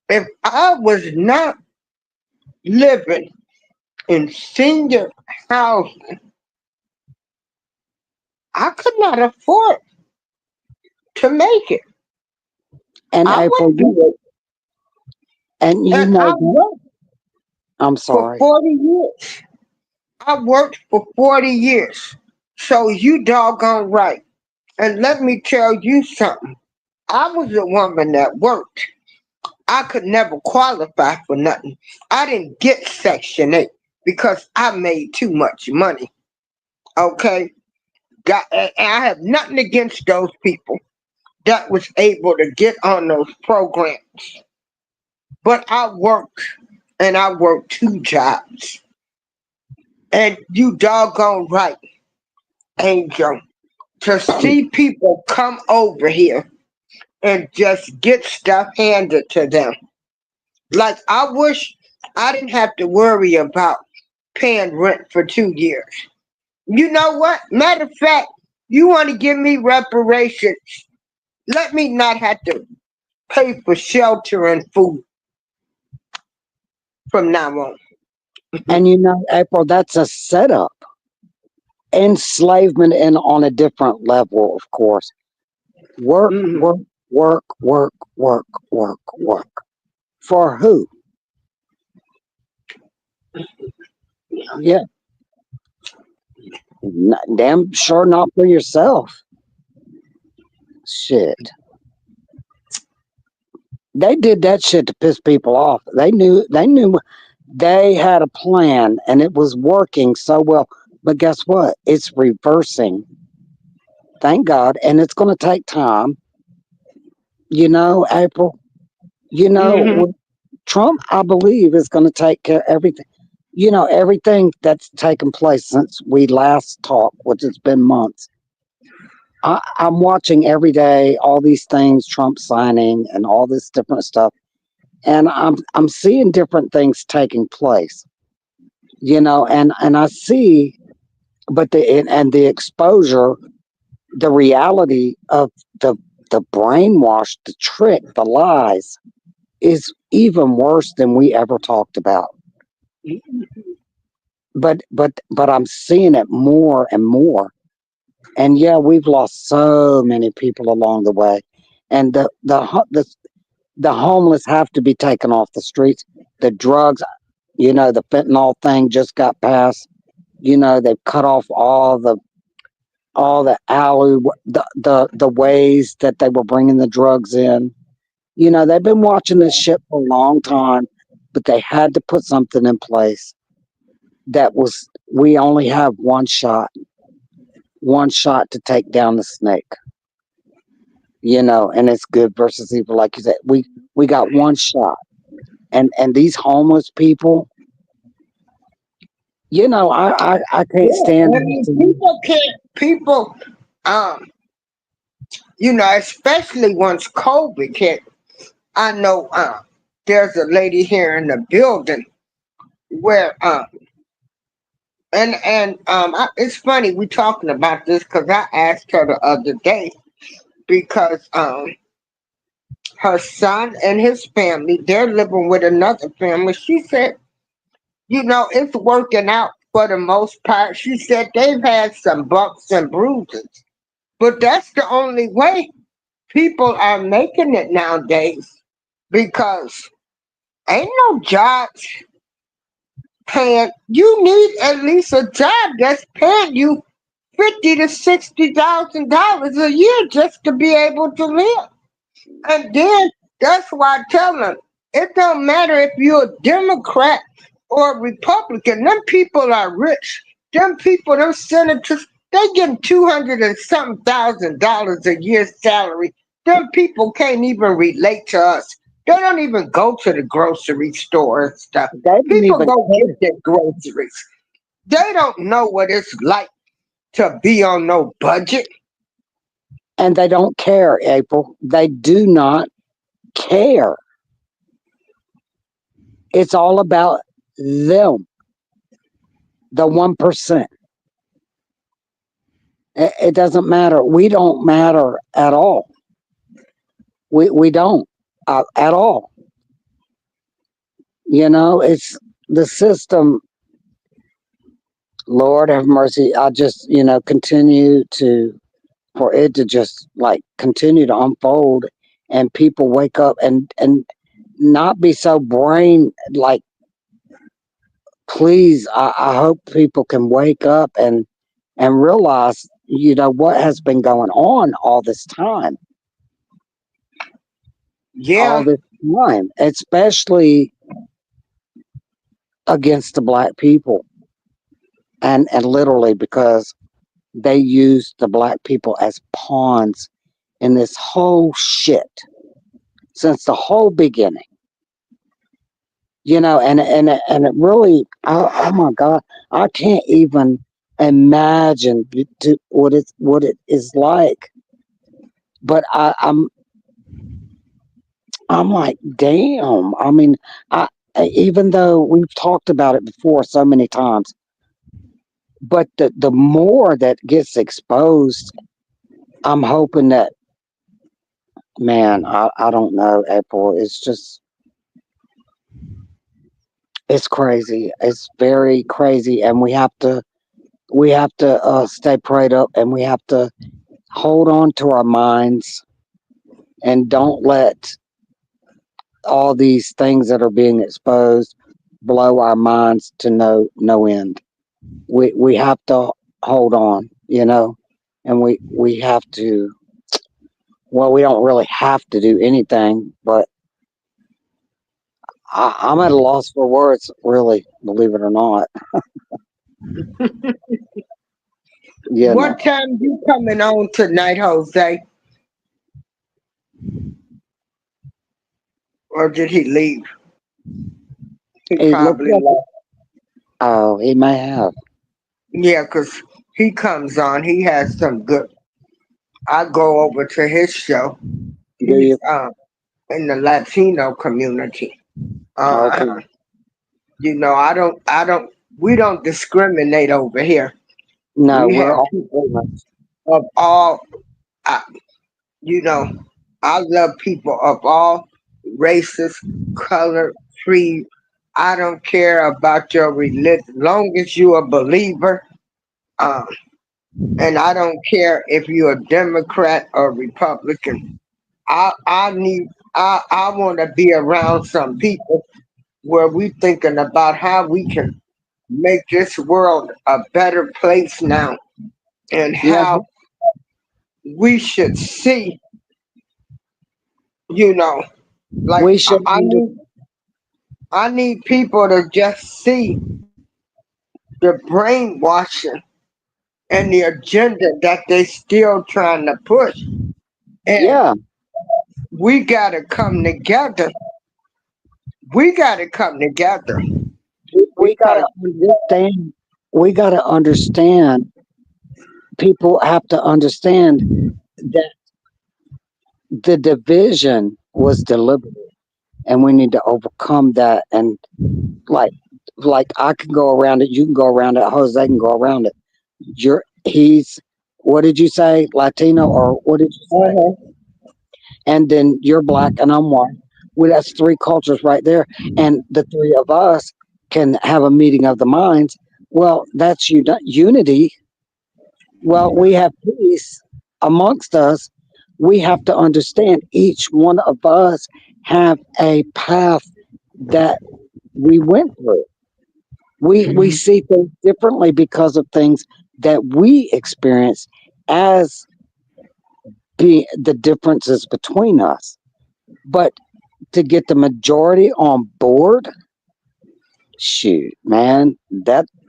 [SPEAKER 1] if I was not living in senior housing, I could not afford to make it.
[SPEAKER 4] And
[SPEAKER 1] I
[SPEAKER 4] April,
[SPEAKER 1] wouldn't do it.
[SPEAKER 4] and you
[SPEAKER 1] And
[SPEAKER 4] know
[SPEAKER 1] I
[SPEAKER 4] that.
[SPEAKER 1] worked
[SPEAKER 4] I'm
[SPEAKER 1] for
[SPEAKER 4] sorry.
[SPEAKER 1] 40 years. I worked for 40 years. So you doggone right. And let me tell you something. I was a woman that worked. I could never qualify for nothing. I didn't get Section 8 because I made too much money. Okay? And I have nothing against those people that was able to get on those programs. But I worked, and I worked 2 jobs. And you doggone right, Angel, to see people come over here and just get stuff handed to them. Like, I wish I didn't have to worry about paying rent for 2 years. You know what? Matter of fact, you want to give me reparations. Let me not have to pay for shelter and food from now on.
[SPEAKER 4] And you know, April, that's a setup. Enslavement and on a different level, of course. Work,
[SPEAKER 1] Mhm.
[SPEAKER 4] work, work, work, work, work, work. For who? Yeah, damn sure not for yourself. Shit. They did that shit to piss people off. They knew they had a plan and it was working so well. But guess what? It's reversing. Thank God. And it's going to take time. You know, April, you know,
[SPEAKER 1] Mhm.
[SPEAKER 4] Trump, I believe, is going to take care of everything. You know, everything that's taken place since we last talked, which has been months. I'm watching every day all these things Trump signing and all this different stuff, and I'm seeing different things taking place. You know, and I see, but the exposure, the reality of the brainwash, the trick, the lies is even worse than we ever talked about. But I'm seeing it more and more. And yeah, we've lost so many people along the way. And the homeless have to be taken off the streets. The drugs, you know, the fentanyl thing just got passed. You know, they've cut off all the alley, the ways that they were bringing the drugs in. You know, they've been watching this shit for a long time, but they had to put something in place that was, we only have one shot to take down the snake, you know, and it's good versus evil. Like you said, we got one shot. And these homeless people, you know, I can't
[SPEAKER 1] Yeah,
[SPEAKER 4] stand
[SPEAKER 1] I
[SPEAKER 4] to
[SPEAKER 1] mean,
[SPEAKER 4] see.
[SPEAKER 1] people can't. People, um, especially once COVID hit. I know, there's a lady here in the building where, it's funny we talking about this because I asked her the other day because her son and his family, they're living with another family. She said, it's working out for the most part. She said they've had some bumps and bruises, but that's the only way people are making it nowadays because ain't no jobs paying. You need at least a job that's paying you $50,000 to $60,000 a year just to be able to live. And then that's why I tell them it don't matter if you're a Democrat or a Republican. Them people are rich. Them people, them senators, they getting 200 and something $1,000 a year salary. Them people can't even relate to us. They don't even go to the grocery store and stuff.
[SPEAKER 4] They don't
[SPEAKER 1] People
[SPEAKER 4] even
[SPEAKER 1] go
[SPEAKER 4] care.
[SPEAKER 1] get their groceries. They don't know what it's like to be on no budget.
[SPEAKER 4] And they don't care, April. They do not care. It's all about them, the 1%. It doesn't matter. We don't matter at all. We don't at all. You know, it's the system. Lord have mercy. I just, continue to, for it to just like continue to unfold and people wake up and not be so brain like, please, I hope people can wake up and realize, what has been going on all this time.
[SPEAKER 1] Yeah,
[SPEAKER 4] all this time, especially against the black people, and literally because they use the black people as pawns in this whole shit since the whole beginning. And it really, oh my god, I can't even imagine what it is like. But I'm like, damn. I mean, I even though we've talked about it before so many times, but the more that gets exposed, I'm hoping that, man, I don't know, April. It's just, it's crazy. It's very crazy, and we have to stay prayed up, and we have to hold on to our minds and don't let all these things that are being exposed blow our minds to no end. We have to hold on, and we have to. Well, we don't really have to do anything, but I'm at a loss for words, really, believe it or not. You know,
[SPEAKER 1] what time you coming on tonight, Jose? Or did he leave? He
[SPEAKER 4] it looks
[SPEAKER 1] probably
[SPEAKER 4] like,
[SPEAKER 1] left.
[SPEAKER 4] oh, he may have.
[SPEAKER 1] Yeah, 'cause he comes on. He has some good. I go over to his show.
[SPEAKER 4] Do
[SPEAKER 1] He's
[SPEAKER 4] you?
[SPEAKER 1] in the Latino community.
[SPEAKER 4] Okay.
[SPEAKER 1] Uh, we don't discriminate over here.
[SPEAKER 4] No,
[SPEAKER 1] We
[SPEAKER 4] we're
[SPEAKER 1] have
[SPEAKER 4] all
[SPEAKER 1] people
[SPEAKER 4] pretty much.
[SPEAKER 1] of all, uh, you know, I love people of all races, color, creed. I don't care about your religion, long as you're a believer. Um, and I don't care if you're a Democrat or Republican. I need I want to be around some people where we thinking about how we can make this world a better place now, and
[SPEAKER 4] Yeah,
[SPEAKER 1] how we should see, you know, like
[SPEAKER 4] we should.
[SPEAKER 1] I need people to just see the brainwashing and the agenda that they still trying to push, and
[SPEAKER 4] Yeah,
[SPEAKER 1] we gotta come together. We gotta come together
[SPEAKER 4] we
[SPEAKER 1] because
[SPEAKER 4] gotta understand. We gotta understand. People have to understand that the division was deliberate, and we need to overcome that. And like, like I can go around it, you can go around it, Jose can go around it. He's, what did you say, Latino, or what did you say?
[SPEAKER 1] uh-huh.
[SPEAKER 4] And then you're black and I'm white. Well, that's three cultures right there, and the three of us can have a meeting of the minds. Well, that's unity. Well, we have peace amongst us. We have to understand each one of us have a path that we went through. We
[SPEAKER 2] Mhm.
[SPEAKER 4] see things differently because of things that we experience as the differences between us. But to get the majority on board, shoot, man,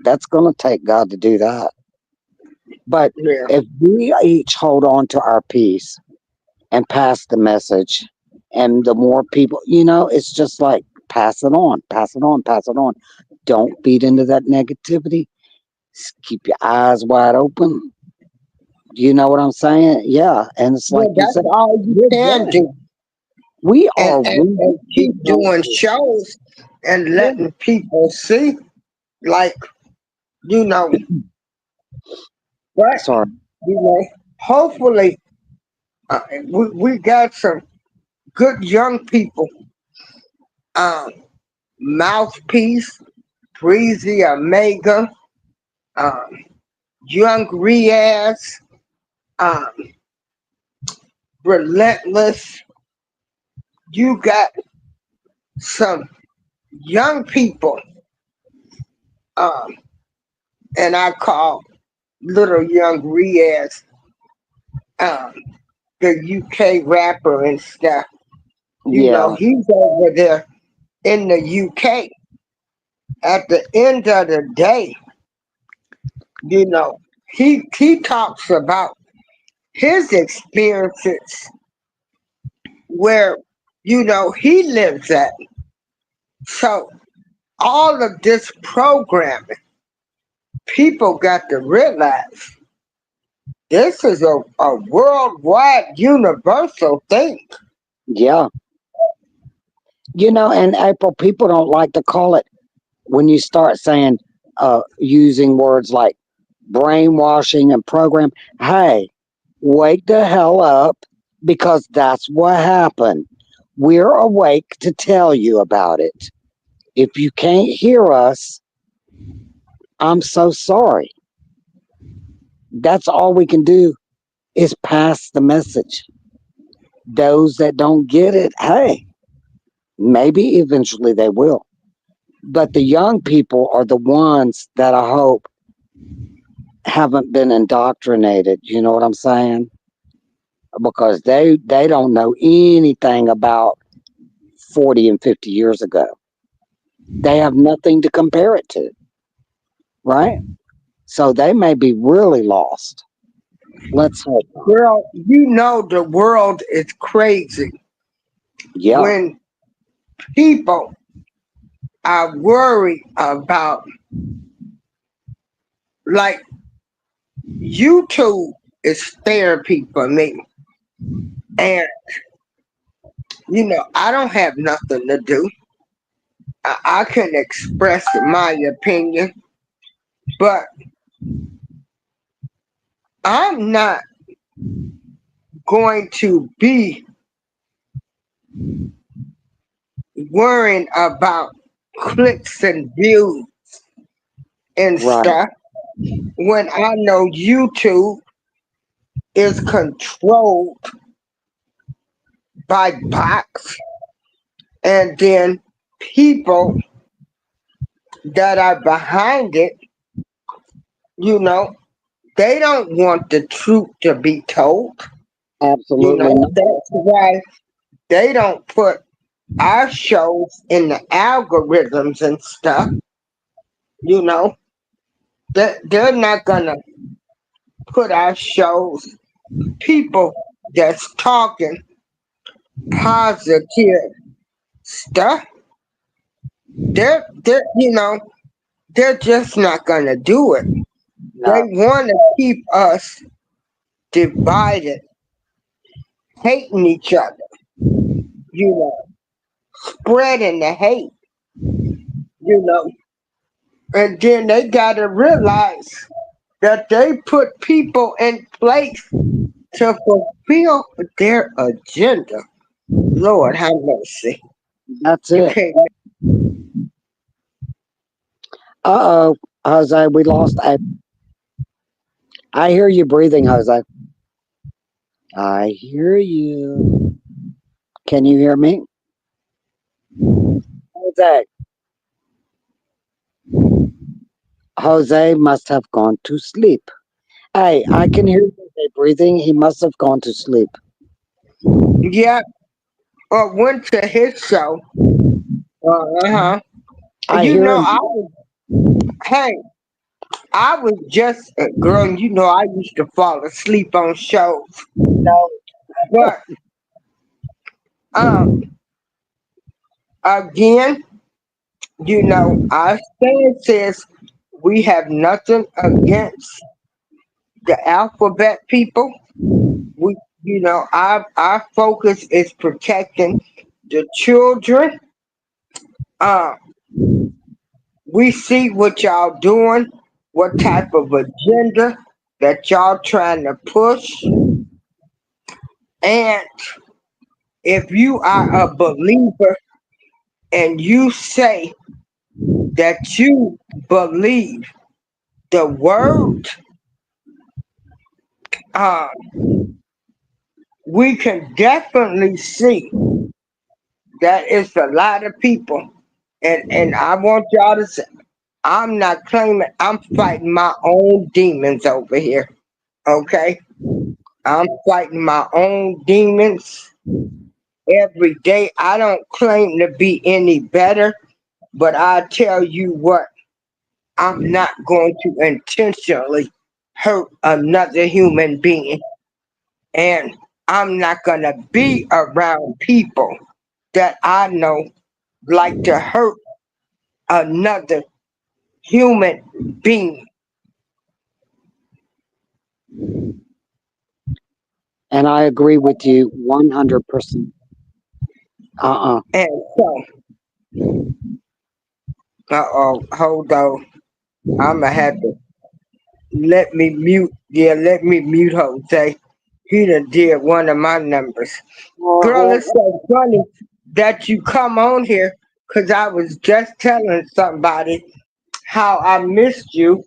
[SPEAKER 4] that's gonna take God to do that. But
[SPEAKER 1] Yeah.
[SPEAKER 4] if we each hold on to our peace and pass the message, and the more people, it's just like pass it on, pass it on, pass it on. Don't feed into that negativity. Keep your eyes wide open. You know what I'm saying? Yeah. And it's
[SPEAKER 1] Yeah,
[SPEAKER 4] like you
[SPEAKER 1] that's
[SPEAKER 4] said,
[SPEAKER 1] all you
[SPEAKER 4] we're
[SPEAKER 1] can
[SPEAKER 4] winning.
[SPEAKER 1] do.
[SPEAKER 4] We
[SPEAKER 1] And,
[SPEAKER 4] are
[SPEAKER 1] and,
[SPEAKER 4] winning.
[SPEAKER 1] and keep doing shows and
[SPEAKER 4] Yeah.
[SPEAKER 1] letting people see, like, you know, but,
[SPEAKER 4] Sorry.
[SPEAKER 1] hopefully, we got some good young people. Um, Mouthpiece, Breezy Omega, um, Young Riaz, um, Relentless. You got some young people, um, and I call little young Riaz, um, the UK rapper and stuff.
[SPEAKER 4] Yeah,
[SPEAKER 1] He's over there in the UK. At the end of the day, he talks about his experiences where he lives at. So all of this programming, people got to realize this is a worldwide universal thing.
[SPEAKER 4] yeah. And April, people don't like to call it when you start saying, using words like brainwashing and program. Hey, wake the hell up because that's what happened. We're awake to tell you about it. If you can't hear us, I'm so sorry. That's all we can do is pass the message. Those that don't get it, hey, maybe eventually they will. But the young people are the ones that I hope haven't been indoctrinated. You know what I'm saying? Because they don't know anything about 40 and 50 years ago. They have nothing to compare it to, right? So they may be really lost. Let's hope not.
[SPEAKER 1] Girl, the world is crazy
[SPEAKER 4] Yeah,
[SPEAKER 1] when people are worried about, like, YouTube is therapy for me. And, I don't have nothing to do. I can express my opinion, but I'm not going to be worrying about clicks and views and
[SPEAKER 4] right.
[SPEAKER 1] stuff when I know YouTube is controlled by bots, and then people that are behind it, you know, they don't want the truth to be told.
[SPEAKER 4] Absolutely not.
[SPEAKER 1] That's why they don't put our shows in the algorithms and stuff. You know, they're not gonna put our shows, people that's talking positive stuff. They're just not gonna do it. They
[SPEAKER 4] No,
[SPEAKER 1] want to keep us divided, hating each other, you know, spreading the hate, you know. And then they gotta realize that they put people in place to fulfill their agenda. Lord have mercy.
[SPEAKER 4] that's
[SPEAKER 1] You
[SPEAKER 4] it.
[SPEAKER 1] can't.
[SPEAKER 4] Uh oh, Jose, we lost. I hear you breathing, Jose. I hear you. Can you hear me? Jose. Jose must have gone to sleep. Hey, I can hear Jose breathing. He must have gone to sleep.
[SPEAKER 1] Yeah, or went to his show. Uh-huh.
[SPEAKER 4] I hear him.
[SPEAKER 1] Hey, I was just a girl, and I used to fall asleep on shows.
[SPEAKER 4] No,
[SPEAKER 1] But um, again, our stance is we have nothing against the alphabet people. We, our focus is protecting the children. Uh, we see what y'all doing, what type of agenda that y'all trying to push, and if you are a believer and you say that you believe the word, uh, we can definitely see that it's a lot of people. And I want y'all to say, I'm not claiming, I'm fighting my own demons over here. Okay? I'm fighting my own demons. every day. I don't claim to be any better, but I tell you what, I'm not going to intentionally hurt another human being. And I'm not going to be around people that I know like to hurt another human being.
[SPEAKER 4] And I agree with you 100%. Uh-uh.
[SPEAKER 1] And so, hold on. I'm going to have to let me mute. Yeah, let me mute Jose. He done did one of my numbers. Girl,
[SPEAKER 4] Well,
[SPEAKER 1] it's so funny that you come on here because I was just telling somebody how I missed you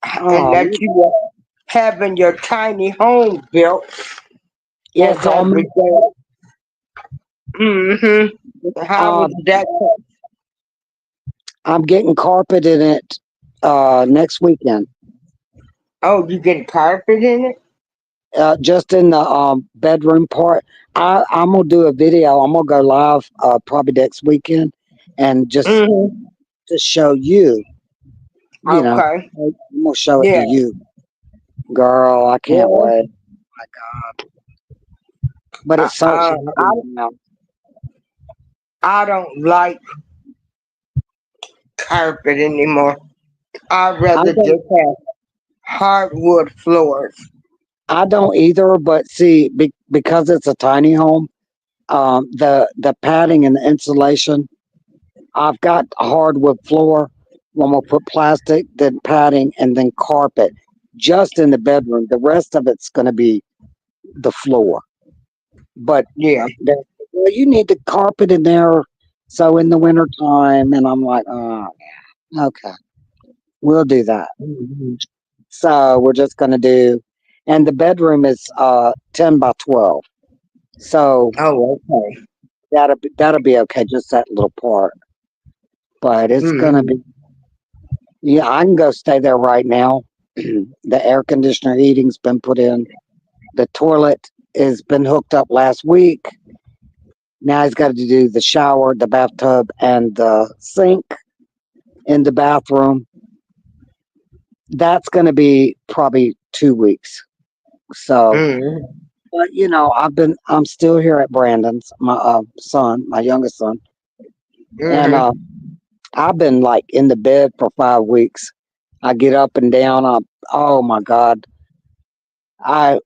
[SPEAKER 1] and that
[SPEAKER 4] oh,
[SPEAKER 1] you were having your tiny home built and
[SPEAKER 4] it's almost,
[SPEAKER 1] everything. How
[SPEAKER 4] uh,
[SPEAKER 1] was that?
[SPEAKER 4] I'm getting carpet in it next weekend.
[SPEAKER 1] Oh, you getting carpet in it?
[SPEAKER 4] Just in the bedroom part. I'm gonna do a video. I'm gonna go live probably next weekend, and just
[SPEAKER 1] Mm-hmm.
[SPEAKER 4] to show you. You know,
[SPEAKER 1] Okay.
[SPEAKER 4] I'm gonna show it to
[SPEAKER 1] Yeah.
[SPEAKER 4] you, girl. I can't
[SPEAKER 1] Yeah.
[SPEAKER 4] wait. My God! But
[SPEAKER 1] I,
[SPEAKER 4] it's so
[SPEAKER 1] uh,
[SPEAKER 4] hard
[SPEAKER 1] I,
[SPEAKER 4] now.
[SPEAKER 1] I don't like carpet anymore. I'd
[SPEAKER 4] I
[SPEAKER 1] rather
[SPEAKER 4] don't.
[SPEAKER 1] just have hardwood floors.
[SPEAKER 4] I don't either. But see, because it's a tiny home, the padding and the insulation. I've got a hardwood floor. I'm gonna put plastic, then padding, and then carpet just in the bedroom. The rest of it's gonna be the floor. But
[SPEAKER 1] Yeah.
[SPEAKER 4] well, you need the carpet in there. So in the wintertime, and I'm like, oh, okay, we'll do that.
[SPEAKER 1] Mhm.
[SPEAKER 4] So we're just gonna do, and the bedroom is 10 by 12. So
[SPEAKER 1] Oh, okay.
[SPEAKER 4] that'll be okay, just that little part. But it's gonna
[SPEAKER 1] Hmm.
[SPEAKER 4] be, yeah, I can go stay there right now. The air conditioner heating's been put in. The toilet has been hooked up last week. Now he's got to do the shower, the bathtub, and the sink in the bathroom. That's going to be probably 2 weeks. So,
[SPEAKER 1] Hmm.
[SPEAKER 4] but I'm still here at Brandon's, my son, my youngest son, and
[SPEAKER 1] Hmm.
[SPEAKER 4] I've been like in the bed for 5 weeks. I get up and down. Oh my God, I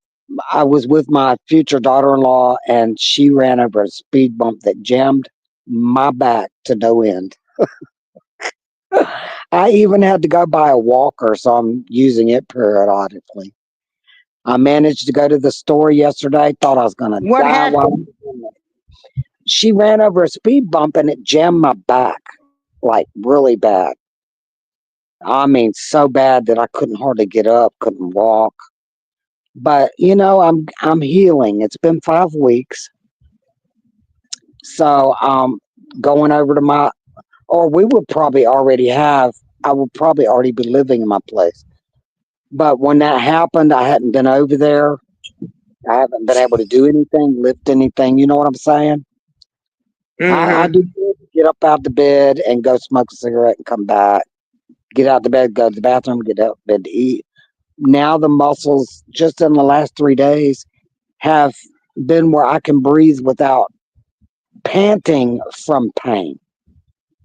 [SPEAKER 4] I was with my future daughter-in-law, and she ran over a speed bump that jammed my back to no end. I even had to go buy a walker, so I'm using it periodically. I managed to go to the store yesterday. Thought I was gonna
[SPEAKER 1] What
[SPEAKER 4] die while
[SPEAKER 1] happened?
[SPEAKER 4] she ran over a speed bump, and it jammed my back like really bad. I mean, so bad that I couldn't hardly get up, couldn't walk. But I'm healing. It's been 5 weeks. So going over to or we would probably already have, I would probably already be living in my place. But when that happened, I hadn't been over there. I haven't been able to do anything, lift anything. You know what I'm saying? I
[SPEAKER 1] Hmm.
[SPEAKER 4] do good to get up out the bed and go smoke a cigarette and come back. Get out the bed, go to the bathroom, get out of bed to eat. Now the muscles, just in the last 3 days, have been where I can breathe without panting from pain.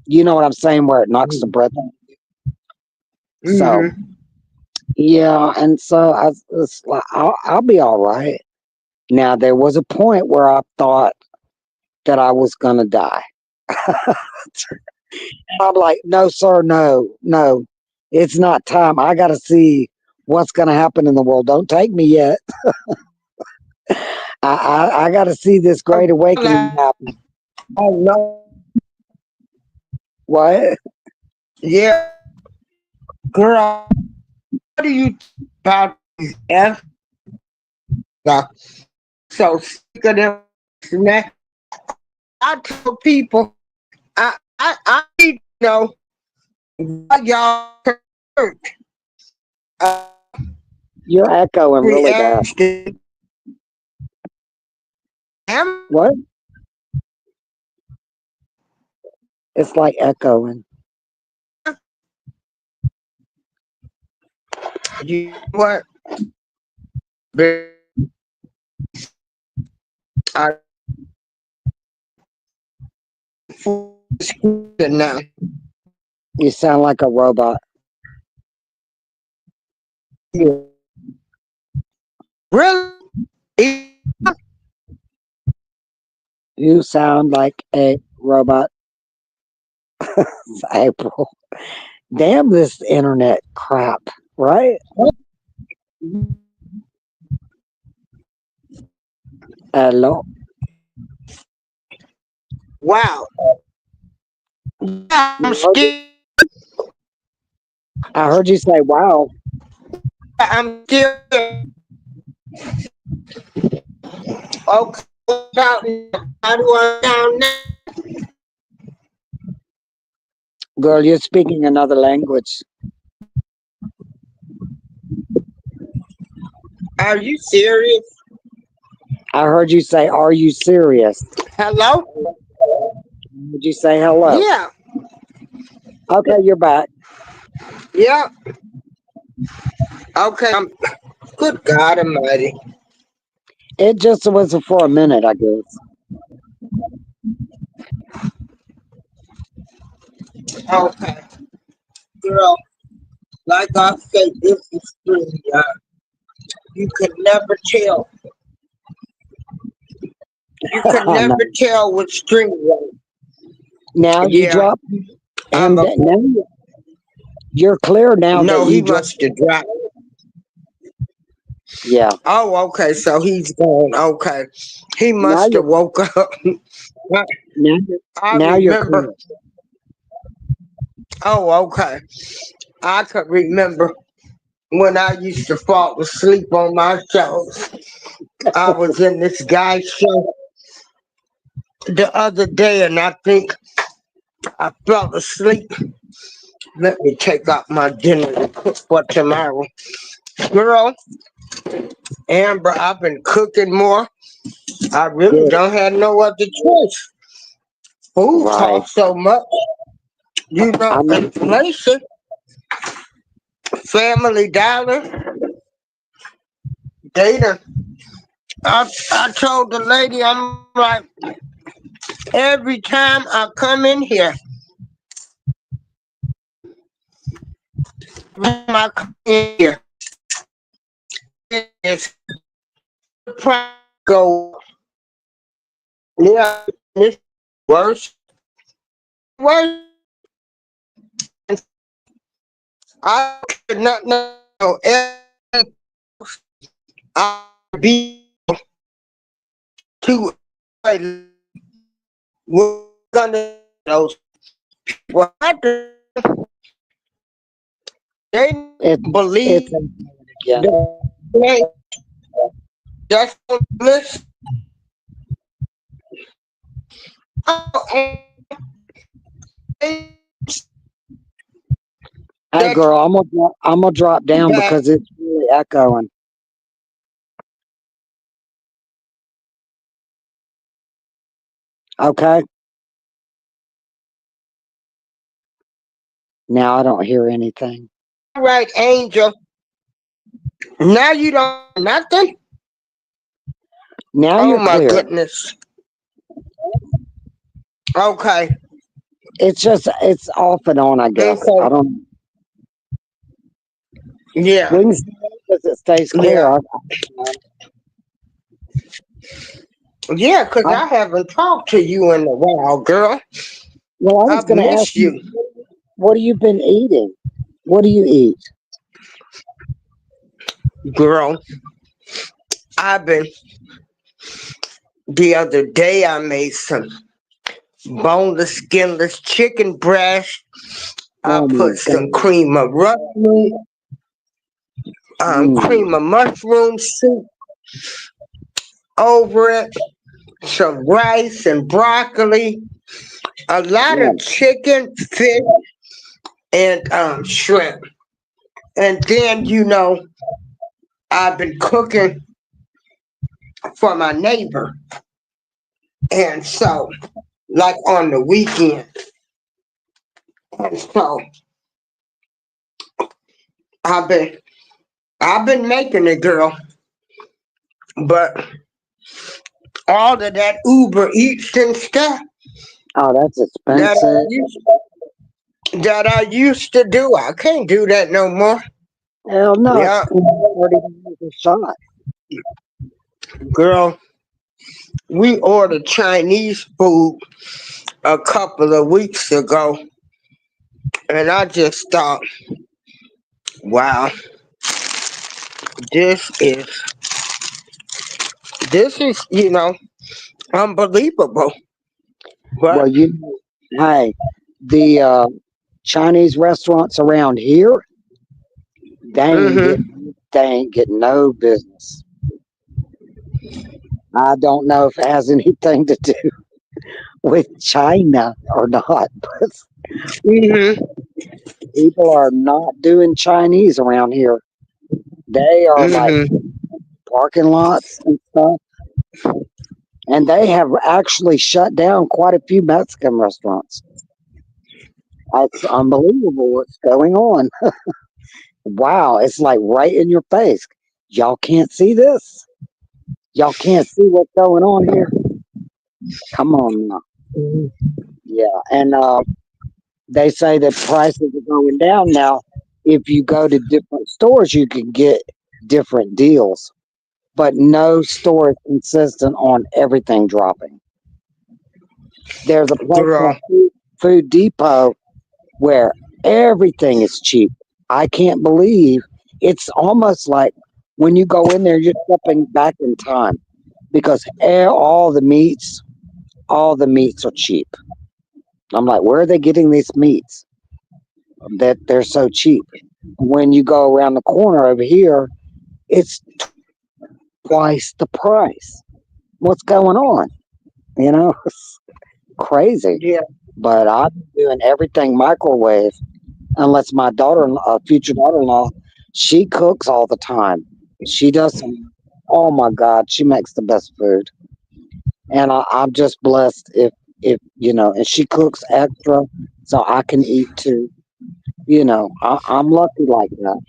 [SPEAKER 4] You know what I'm saying? Where it knocks the breath out. So
[SPEAKER 1] Hmm.
[SPEAKER 4] yeah, and so it's like, I'll be all right. Now there was a point where I thought that I was gonna die. I'm like, no, sir, no, no, it's not time. I got to see what's gonna happen in the world. Don't take me yet. I got to see this great awakening happen.
[SPEAKER 1] Oh no.
[SPEAKER 4] What?
[SPEAKER 1] Yeah, girl. What do you think about these F? So sick of them. Snack. I tell people, I need to know what y'all hurt. Uh,
[SPEAKER 4] You're echoing really bad.
[SPEAKER 1] reaction. Am
[SPEAKER 4] What? It's like echoing.
[SPEAKER 1] You know what? But I now.
[SPEAKER 4] You sound like a robot.
[SPEAKER 1] Really?
[SPEAKER 4] You sound like a robot. April. Damn this internet crap, right? Hello.
[SPEAKER 1] Wow. I'm scared.
[SPEAKER 4] I heard you say, wow.
[SPEAKER 1] I'm scared. Okay. How do I sound now?
[SPEAKER 4] Girl, you're speaking another language.
[SPEAKER 1] Are you serious?
[SPEAKER 4] I heard you say, are you serious?
[SPEAKER 1] Hello?
[SPEAKER 4] Would you say hello?
[SPEAKER 1] Yeah.
[SPEAKER 4] Okay, you're back.
[SPEAKER 1] Yeah. Okay. Good God Almighty.
[SPEAKER 4] It just was for a minute, I guess.
[SPEAKER 1] Okay. Girl, like I said, this is true. You could never tell. You could
[SPEAKER 4] I know.
[SPEAKER 1] never tell which string was.
[SPEAKER 4] Now you
[SPEAKER 1] Yeah.
[SPEAKER 4] drop
[SPEAKER 1] I'm
[SPEAKER 4] him.
[SPEAKER 1] a,
[SPEAKER 4] Now you're clear now
[SPEAKER 1] no,
[SPEAKER 4] that
[SPEAKER 1] he
[SPEAKER 4] you dropped.
[SPEAKER 1] must have dropped.
[SPEAKER 4] Yeah.
[SPEAKER 1] Oh, okay. So he's gone. Okay. He
[SPEAKER 4] Now
[SPEAKER 1] must
[SPEAKER 4] you're
[SPEAKER 1] have woke up.
[SPEAKER 4] now,
[SPEAKER 1] I
[SPEAKER 4] now you're clear.
[SPEAKER 1] remember. Oh, okay. I could remember when I used to fall asleep on my shows. I was in this guy's show the other day and I think I fell asleep. Let me take out my dinner to cook for tomorrow. Girl, Amber, I've been cooking more. I really
[SPEAKER 4] Good.
[SPEAKER 1] don't have no other choice. Food
[SPEAKER 4] Right.
[SPEAKER 1] costs so much. You know,
[SPEAKER 4] I know.
[SPEAKER 1] inflation, Family Dollar, data. I told the lady, I'm like, every time I come in here, I come in here, it's the price go. Yeah, it's worse. Worse. I could not know. I be too. We're gonna those. What they
[SPEAKER 4] It's
[SPEAKER 1] believe
[SPEAKER 4] again.
[SPEAKER 1] that they just on the list. Oh, and they
[SPEAKER 4] Hey,
[SPEAKER 1] that
[SPEAKER 4] girl, I'm gonna drop down
[SPEAKER 1] that
[SPEAKER 4] because it's really echoing. Okay. Now I don't hear anything.
[SPEAKER 1] right, Angel. Now you don't nothing.
[SPEAKER 4] Now
[SPEAKER 1] Oh
[SPEAKER 4] you're
[SPEAKER 1] my
[SPEAKER 4] clear.
[SPEAKER 1] goodness. Okay.
[SPEAKER 4] It's just it's off and on, I guess. I
[SPEAKER 1] Okay.
[SPEAKER 4] don't.
[SPEAKER 1] Yeah.
[SPEAKER 4] We can see it as it stays clear.
[SPEAKER 1] Yeah. Yeah, because
[SPEAKER 4] I,
[SPEAKER 1] I haven't talked to you in a while, girl.
[SPEAKER 4] well, I was
[SPEAKER 1] I've
[SPEAKER 4] going to ask
[SPEAKER 1] missed
[SPEAKER 4] you,
[SPEAKER 1] you.
[SPEAKER 4] what have you been eating? What do you eat?
[SPEAKER 1] Girl, I've been the other day I made some boneless, skinless chicken breast. I
[SPEAKER 4] Oh my
[SPEAKER 1] put
[SPEAKER 4] God.
[SPEAKER 1] some cream
[SPEAKER 4] Mm,
[SPEAKER 1] of mushroom soup over it, some rice and broccoli, a lot
[SPEAKER 4] yeah.
[SPEAKER 1] of chicken, fish, and shrimp. And then I've been cooking for my neighbor, and so like on the weekend. And so I've been I've been making it, girl, but all of that Uber Eats and stuff
[SPEAKER 4] Oh, that's
[SPEAKER 1] that
[SPEAKER 4] expensive.
[SPEAKER 1] I used to do, I can't do that no more.
[SPEAKER 4] Hell no, it's
[SPEAKER 1] Yeah,
[SPEAKER 4] $30 a shot.
[SPEAKER 1] girl, we ordered Chinese food a couple of weeks ago, and I just thought, wow, this is this is unbelievable.
[SPEAKER 4] Well,
[SPEAKER 1] But
[SPEAKER 4] hey, the Chinese restaurants around here,
[SPEAKER 1] hmm
[SPEAKER 4] they ain't getting no business. I don't know if it has anything to do with China or not, but
[SPEAKER 1] hmm
[SPEAKER 4] people are not doing Chinese around here. They are like
[SPEAKER 1] hmm
[SPEAKER 4] parking lots and stuff, and they have actually shut down quite a few Mexican restaurants. It's unbelievable what's going on. Wow, it's like right in your face. Y'all can't see this. Y'all can't see what's going on here. Come on now. Yeah, and they say that prices are going down now. If you go to different stores, you can get different deals, but no store is consistent on everything dropping. There's a place
[SPEAKER 1] girl,
[SPEAKER 4] called Food Depot where everything is cheap. I can't believe it's almost like when you go in there, you're stepping back in time because all the meats are cheap. I'm like, where are they getting these meats that they're so cheap? When you go around the corner over here, it's twice the price. What's going on? You know, it's crazy.
[SPEAKER 1] yeah,
[SPEAKER 4] But I'm doing everything microwave unless my future daughter-in-law, she cooks all the time. She does some. Oh my God, she makes the best food, and I'm just blessed if and she cooks extra, so I can eat too. I'm lucky like that.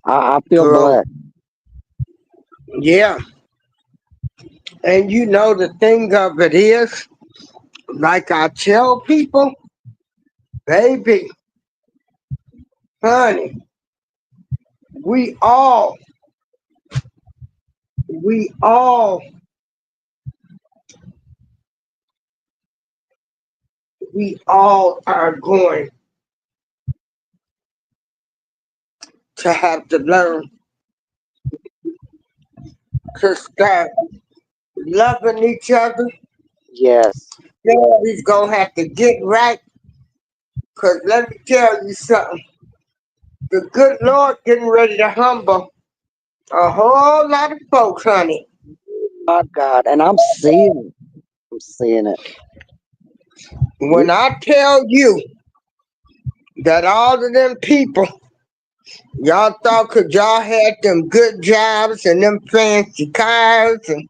[SPEAKER 4] I feel
[SPEAKER 1] girl,
[SPEAKER 4] blessed.
[SPEAKER 1] yeah. And the thing of it is, like I tell people, baby, honey, we all, we all, we all are going to have to learn to start loving each other.
[SPEAKER 4] Yes,
[SPEAKER 1] He's gonna have to get right. Cause let me tell you something. The good Lord getting ready to humble a whole lot of folks, honey.
[SPEAKER 4] my God, and I'm seeing it. I'm seeing it.
[SPEAKER 1] When I tell you that all of them people, y'all thought 'cause y'all had them good jobs and them fancy cars and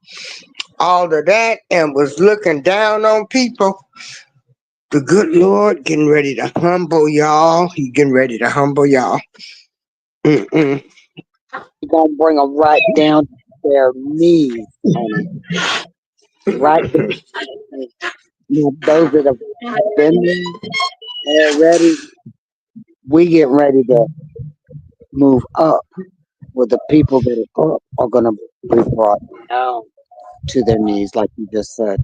[SPEAKER 1] all of that and was looking down on people, the good Lord getting ready to humble y'all. He getting ready to humble y'all. Mm-mm.
[SPEAKER 4] You're gonna bring them right down to their knees, honey. Right down. Those that have been there already, we get ready to move up. With the people that are up are gonna be brought down to their knees, like you just said.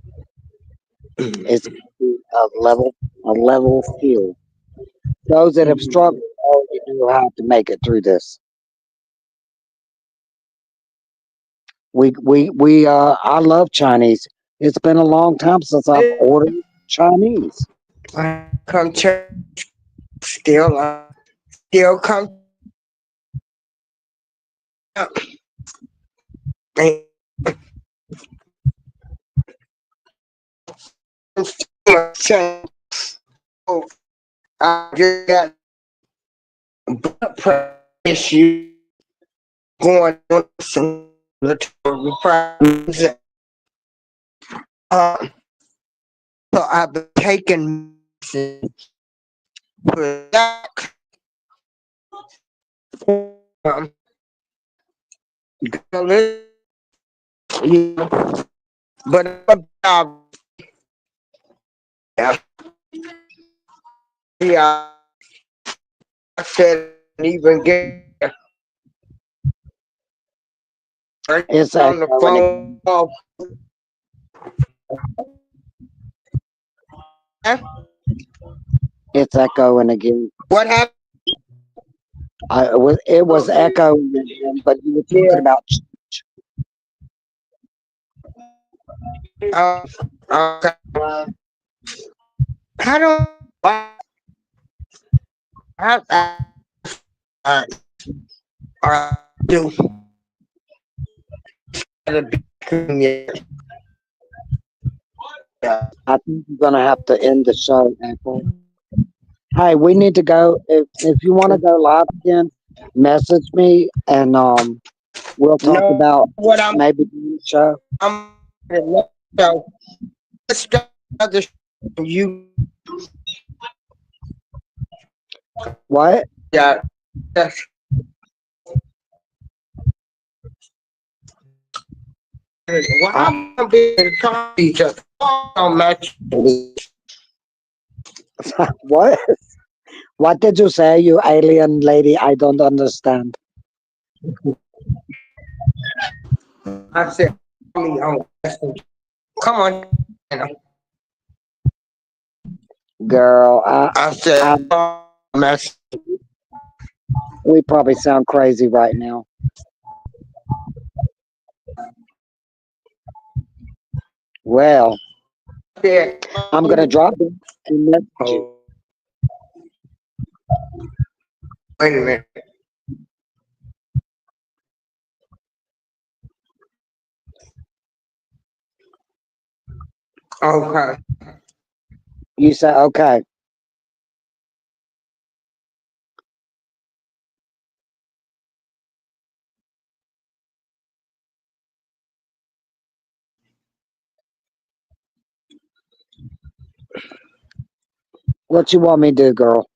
[SPEAKER 4] It's a level field. Those that have struggled already know how to make it through this. I love Chinese. It's been a long time since I've ordered Chinese.
[SPEAKER 1] I come church still, still come up. And I just got blood pressure issue going on some respiratory problems. Uh, so I've been taking medicine for that. Um, girl, you know, but yeah, yeah, I said even get
[SPEAKER 4] It's
[SPEAKER 1] on the
[SPEAKER 4] echoing
[SPEAKER 1] phone.
[SPEAKER 4] again. It's echoing again.
[SPEAKER 1] What happened?
[SPEAKER 4] It was echoing again, but you were talking
[SPEAKER 1] Yeah.
[SPEAKER 4] about
[SPEAKER 1] Uh, okay. I don't. I uh, do yeah.
[SPEAKER 4] I think you're gonna have to end the show, April. Hey, we need to go. If you want to go live again, message me and we'll talk
[SPEAKER 1] No,
[SPEAKER 4] about
[SPEAKER 1] what
[SPEAKER 4] maybe doing the show.
[SPEAKER 1] I'm so let's go other you
[SPEAKER 4] What?
[SPEAKER 1] yeah. That's well, I'm gonna be able to talk to each other. Don't match.
[SPEAKER 4] What? What did you say, you alien lady? I don't understand.
[SPEAKER 1] I said, call me on Messenger. Come on. You know.
[SPEAKER 4] Girl,
[SPEAKER 1] I
[SPEAKER 4] I
[SPEAKER 1] said, mess.
[SPEAKER 4] we probably sound crazy right now. Well,
[SPEAKER 1] Yeah.
[SPEAKER 4] I'm gonna drop it and message you.
[SPEAKER 1] Oh, wait a minute. Okay.
[SPEAKER 4] You say okay. What you want me to do, girl?